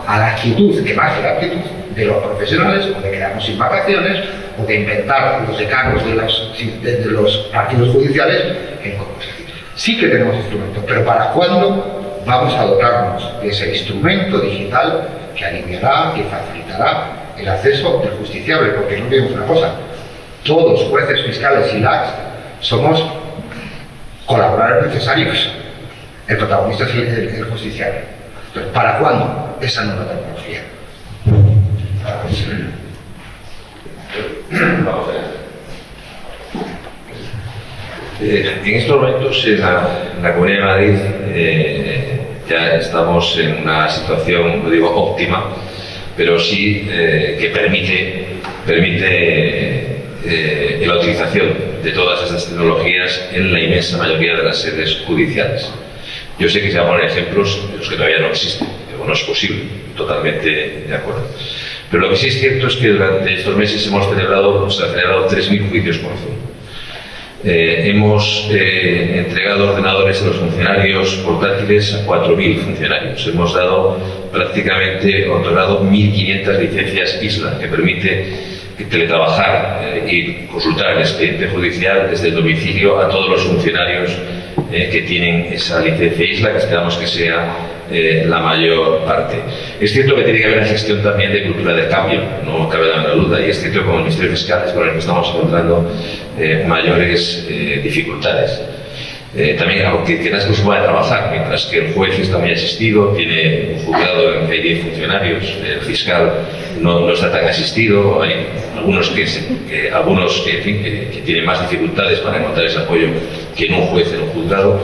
[SPEAKER 8] a la actitud, que más que la actitud de los profesionales, o de quedarnos sin vacaciones, o de inventar los decanos de los partidos judiciales en cosas. Sí que tenemos instrumentos, pero ¿para cuándo vamos a dotarnos de ese instrumento digital que aliviará, que facilitará el acceso del justiciable? Porque no olvidemos una cosa, todos, jueces, fiscales y LACs, somos colaboradores necesarios. El protagonista es el justiciario. Entonces, ¿para cuándo esa nueva tecnología?
[SPEAKER 4] Vamos a ver. En estos momentos en la Comunidad de Madrid ya estamos en una situación, no digo óptima, pero sí que permite la utilización de todas esas tecnologías en la inmensa mayoría de las sedes judiciales. Yo sé que se van a poner ejemplos de los que todavía no existen, pero no es posible, totalmente de acuerdo. Pero lo que sí es cierto es que durante estos meses se han celebrado 3.000 juicios por Zoom. Hemos entregado ordenadores a los funcionarios portátiles a 4.000 funcionarios. Hemos prácticamente otorgado 1.500 licencias ISLA, que permite teletrabajar y consultar el expediente judicial desde el domicilio a todos los funcionarios que tienen esa licencia ISLA, que esperamos que sea la mayor parte. Es cierto que tiene que haber una gestión también de cultura del cambio, no cabe la menor duda, y es cierto que con el Ministerio Fiscal es con el que estamos encontrando mayores dificultades. También aunque no es forma de trabajar, mientras que el juez está muy asistido, tiene un juzgado en que hay 10 funcionarios, el fiscal no está tan asistido, hay algunos que tienen más dificultades para encontrar ese apoyo que en un juez en un juzgado,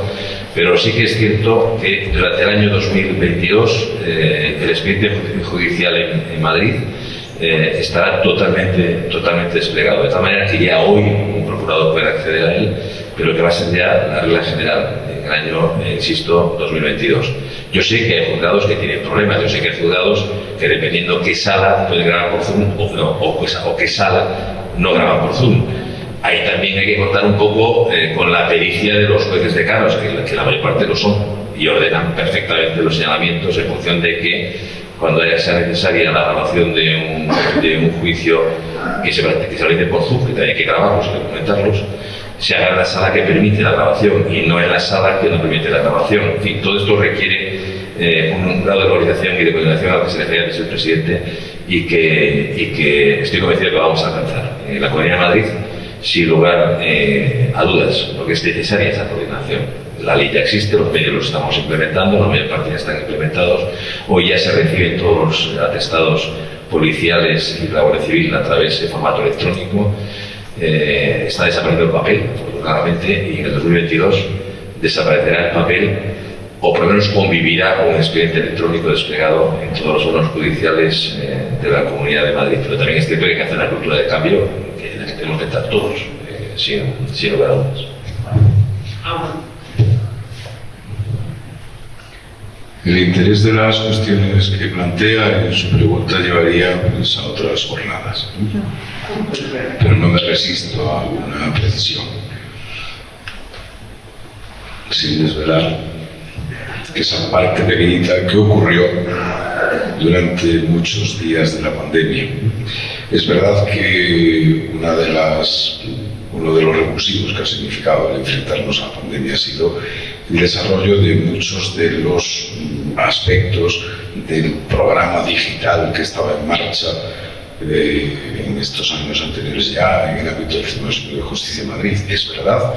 [SPEAKER 4] pero sí que es cierto que durante el año 2022 el expediente judicial en Madrid estará totalmente desplegado, de tal manera que ya hoy un procurador puede acceder a él, pero que va a ser ya la regla general en el año, insisto, 2022. Yo sé que hay juzgados que tienen problemas, yo sé que hay juzgados que dependiendo qué sala pueden grabar por Zoom o qué sala no graban por Zoom. Ahí también hay que contar un poco con la pericia de los jueces decanos, que la mayor parte lo son, y ordenan perfectamente los señalamientos en función de que cuando sea necesaria la grabación de un juicio que se realice por Zoom, que también hay que grabarlos y documentarlos, se haga en la sala que permite la grabación y no en la sala que no permite la grabación. En fin, todo esto requiere un grado de organización y de coordinación al que se refiere antes el presidente y que estoy convencido que vamos a alcanzar. En la Comunidad de Madrid, sin lugar a dudas, porque es necesaria esa coordinación. La ley ya existe, los medios los estamos implementando, la mayor parte ya están implementados. Hoy ya se reciben todos los atestados policiales y de la Guardia Civil a través de formato electrónico. Está desapareciendo el papel, claramente, y en el 2022 desaparecerá el papel, o por lo menos convivirá con un expediente electrónico desplegado en todos los órganos judiciales de la Comunidad de Madrid. Pero también es cierto que hay que hacer una cultura de cambio en la que tenemos que estar todos, sin lugar a dudas.
[SPEAKER 5] El interés de las cuestiones que plantea en su pregunta llevaría pues, a otras jornadas, ¿no? Pero no me resisto a una precisión, sin desvelar esa parte pequeñita que ocurrió durante muchos días de la pandemia. Es verdad que uno de los revulsivos que ha significado el enfrentarnos a la pandemia ha sido el desarrollo de muchos de los aspectos del programa digital que estaba en marcha en estos años anteriores ya en el ámbito del Tribunal Superior de Justicia de Madrid. Es verdad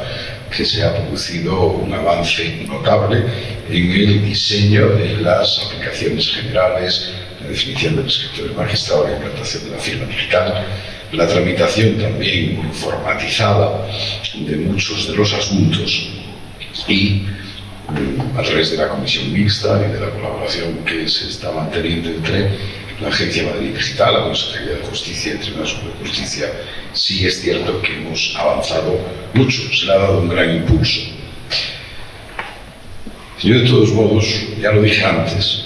[SPEAKER 5] que se ha producido un avance notable en el diseño de las aplicaciones generales, la definición del prescriptor del magistrado, la implantación de la firma digital, la tramitación también informatizada de muchos de los asuntos y a través de la comisión mixta y de la colaboración que se está manteniendo entre la Agencia Madrid Digital, la Consejería de Justicia y el Tribunal Superior de Justicia, sí es cierto que hemos avanzado mucho, se le ha dado un gran impulso. Yo de todos modos, ya lo dije antes,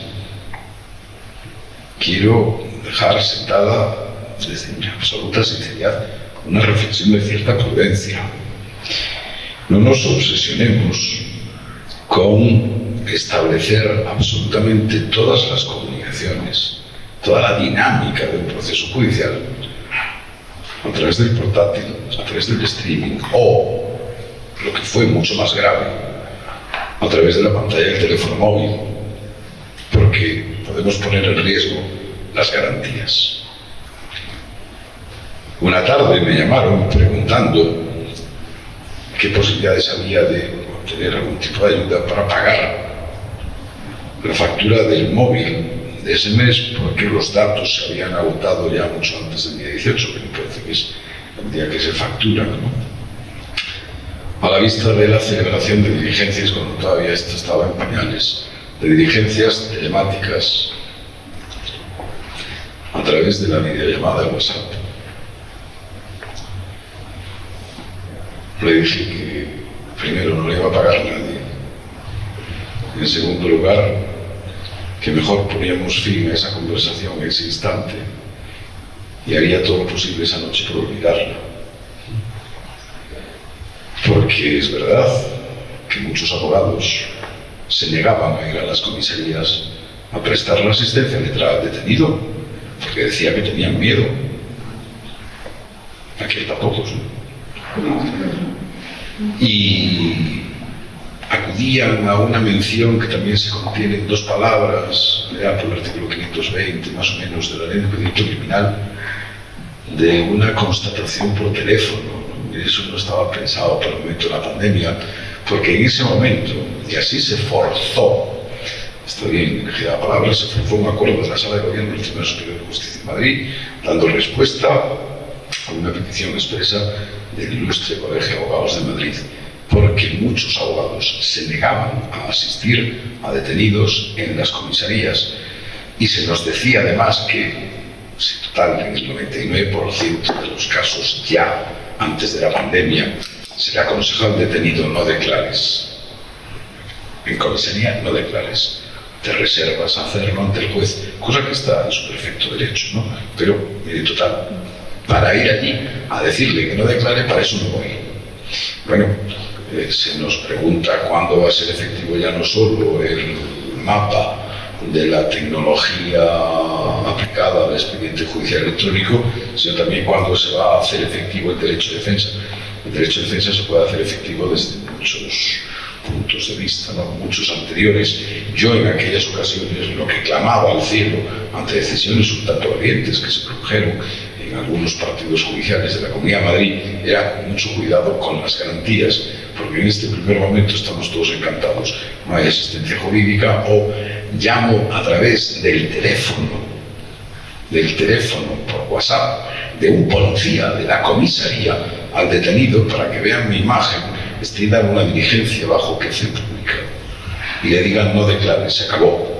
[SPEAKER 5] quiero dejar sentada desde mi absoluta sinceridad una reflexión de cierta prudencia. No nos obsesionemos con establecer absolutamente todas las comunicaciones, toda la dinámica del proceso judicial a través del portátil, a través del streaming o, lo que fue mucho más grave, a través de la pantalla del teléfono móvil, porque podemos poner en riesgo las garantías. Una tarde me llamaron preguntando qué posibilidades había de obtener algún tipo de ayuda para pagar la factura del móvil de ese mes, porque los datos se habían agotado ya mucho antes del día 18, que me parece que es el día que se factura, ¿no? A la vista de la celebración de diligencias, cuando todavía esto estaba en pañales, de diligencias telemáticas a través de la videollamada de WhatsApp, le dije que primero no le iba a pagar a nadie, en segundo lugar que mejor poníamos fin a esa conversación en ese instante y haría todo lo posible esa noche por olvidarla. Porque es verdad que muchos abogados se negaban a ir a las comisarías a prestar la asistencia letrada al detenido, porque decía que tenían miedo. Aquí hay pocos, ¿no? Y acudían a una mención que también se contiene en 2 palabras, ya por el artículo 520 más o menos de la Ley de Procedimiento Criminal, de una constatación por teléfono. Eso no estaba pensado para el momento de la pandemia, porque en ese momento, y así se forzó, está bien elegida la palabra, se forzó un acuerdo de la Sala de Gobierno del Tribunal Superior de Justicia de Madrid, dando respuesta a una petición expresa del Ilustre Colegio de Abogados de Madrid, porque muchos abogados se negaban a asistir a detenidos en las comisarías, y se nos decía además que, si total, en el 99% de los casos ya antes de la pandemia, se le aconseja al detenido: no declares. En comisaría no declares. Te reservas a hacerlo ante el juez, cosa que está en su perfecto derecho, ¿no? Pero, mire, total, para ir allí a decirle que no declare, para eso no voy. Bueno, se nos pregunta cuándo va a ser efectivo ya no solo el mapa de la tecnología aplicada al expediente judicial electrónico, sino también cuándo se va a hacer efectivo el derecho de defensa. El derecho de defensa se puede hacer efectivo desde muchos puntos de vista, ¿no? Muchos anteriores. Yo en aquellas ocasiones lo que clamaba al cielo ante decisiones un tanto valientes que se produjeron en algunos partidos judiciales de la Comunidad de Madrid era mucho cuidado con las garantías, porque en este primer momento estamos todos encantados, no hay asistencia jurídica, o llamo a través del teléfono por WhatsApp de un policía de la comisaría al detenido para que vean mi imagen, extiendan una diligencia bajo quietud pública y le digan: no declare, se acabó.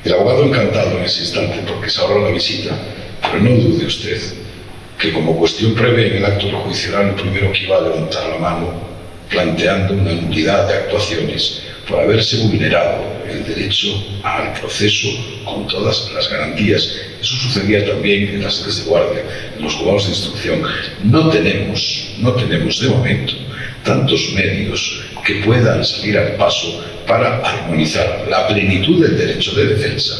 [SPEAKER 5] El abogado encantado en ese instante porque se ahorró la visita, pero no dude usted que como cuestión previa en el acto del juicio oral, lo primero que iba a levantar la mano planteando una nulidad de actuaciones por haberse vulnerado el derecho al proceso con todas las garantías. Eso sucedía también en las sedes de guardia, en los juzgados de instrucción. No tenemos de momento tantos medios que puedan salir al paso para armonizar la plenitud del derecho de defensa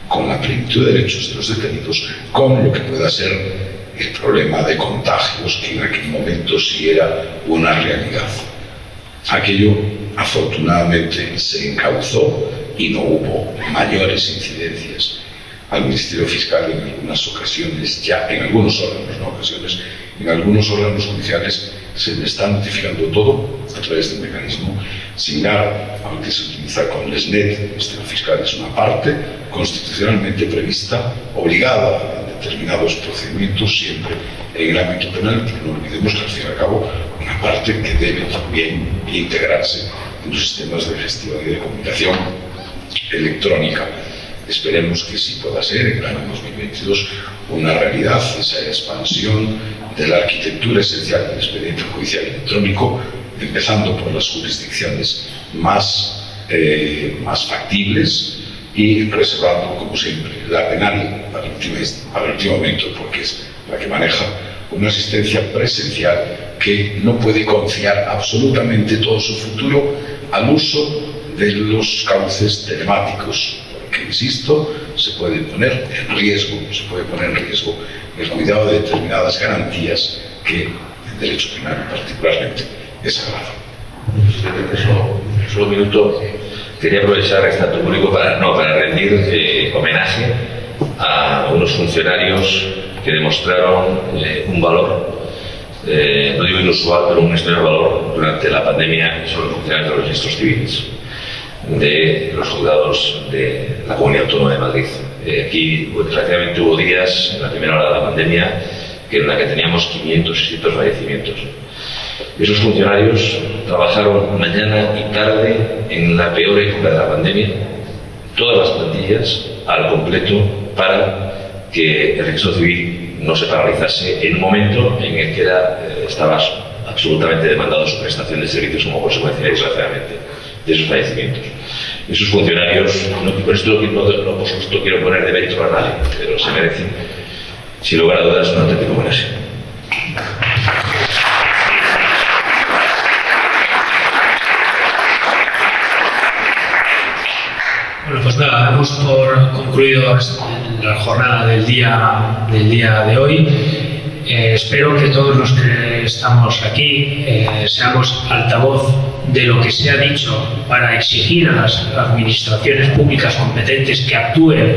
[SPEAKER 5] con la plenitud de derechos de los detenidos, con lo que pueda ser el problema de contagios, que en aquel momento sí era una realidad. Aquello afortunadamente se encauzó y no hubo mayores incidencias. Al Ministerio Fiscal en algunas ocasiones, ya en algunos órganos, no ocasiones, en algunos órganos judiciales se le está notificando todo a través del mecanismo SINGAR, aunque se utiliza con el SNET. El Ministerio Fiscal es una parte constitucionalmente prevista, obligada a determinados procedimientos, siempre en el ámbito penal, pero no olvidemos que al fin y al cabo una parte que debe también integrarse en los sistemas de gestión y de comunicación electrónica. Esperemos que sí pueda ser en el año 2022 una realidad esa expansión de la arquitectura esencial del expediente judicial electrónico, empezando por las jurisdicciones más factibles y reservando, como siempre, la penal para el último momento, porque es la que maneja una asistencia presencial que no puede confiar absolutamente todo su futuro al uso de los cauces telemáticos, porque, insisto, se puede poner en riesgo el cuidado de determinadas garantías que el derecho penal particularmente es sagrado.
[SPEAKER 4] Solo un minuto. Quería aprovechar este acto público para rendir homenaje a unos funcionarios que demostraron un valor, no digo inusual, pero un extraordinario valor durante la pandemia sobre el funcionamiento de los registros civiles de los juzgados de la Comunidad Autónoma de Madrid. Aquí, desgraciadamente, hubo días en la primera hora de la pandemia en la que teníamos 500 y 600 fallecimientos. Esos funcionarios trabajaron mañana y tarde en la peor época de la pandemia, todas las plantillas al completo, para que el registro civil no se paralizase en un momento en el que estaba absolutamente demandado su prestación de servicios como consecuencia, desgraciadamente, de esos fallecimientos. Esos funcionarios, por esto no por supuesto quiero poner de mérito a nadie, pero se merecen, sin lugar a dudas, un auténtico homenaje.
[SPEAKER 7] Bueno, pues nada, damos por concluido la jornada del día de hoy. Espero que todos los que estamos aquí seamos altavoz de lo que se ha dicho para exigir a las administraciones públicas competentes que actúen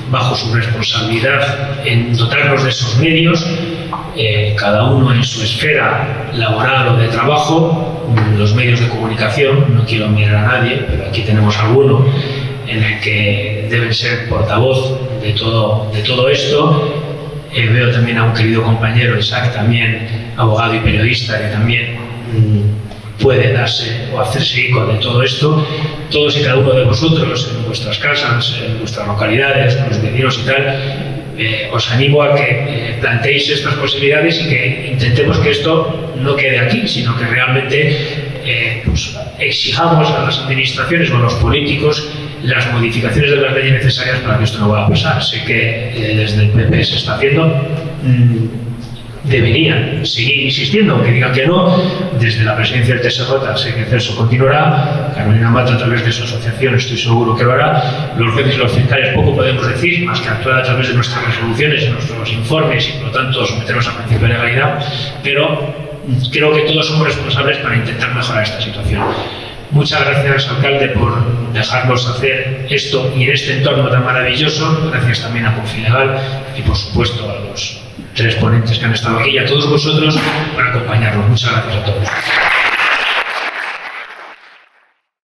[SPEAKER 7] bajo su responsabilidad en dotarnos de esos medios, cada uno en su esfera laboral o de trabajo, los medios de comunicación, no quiero mirar a nadie, pero aquí tenemos alguno en el que deben ser portavoz de todo esto. Veo también a un querido compañero, Isaac, también abogado y periodista, que también puede darse o hacerse eco de todo esto. Todos y cada uno de vosotros, en vuestras casas, en vuestras localidades, con los vecinos y tal, os animo a que planteéis estas posibilidades y que intentemos que esto no quede aquí, sino que realmente pues, exijamos a las administraciones o a los políticos las modificaciones de las leyes necesarias para que esto no vuelva a pasar. Sé que desde el PP se está haciendo, deberían seguir insistiendo, aunque digan que no. Desde la presidencia del TSJ sé que Celso continuará, Carolina Mata a través de su asociación estoy seguro que lo hará. Los jueces y los fiscales poco podemos decir, más que actuar a través de nuestras resoluciones y nuestros informes y por lo tanto someternos al principio de legalidad, pero creo que todos somos responsables para intentar mejorar esta situación. Muchas gracias, alcalde, por dejarnos hacer esto y en este entorno tan maravilloso. Gracias también a Confilegal y, por supuesto, a los 3 ponentes que han estado aquí y a todos vosotros por acompañarnos. Muchas gracias a todos.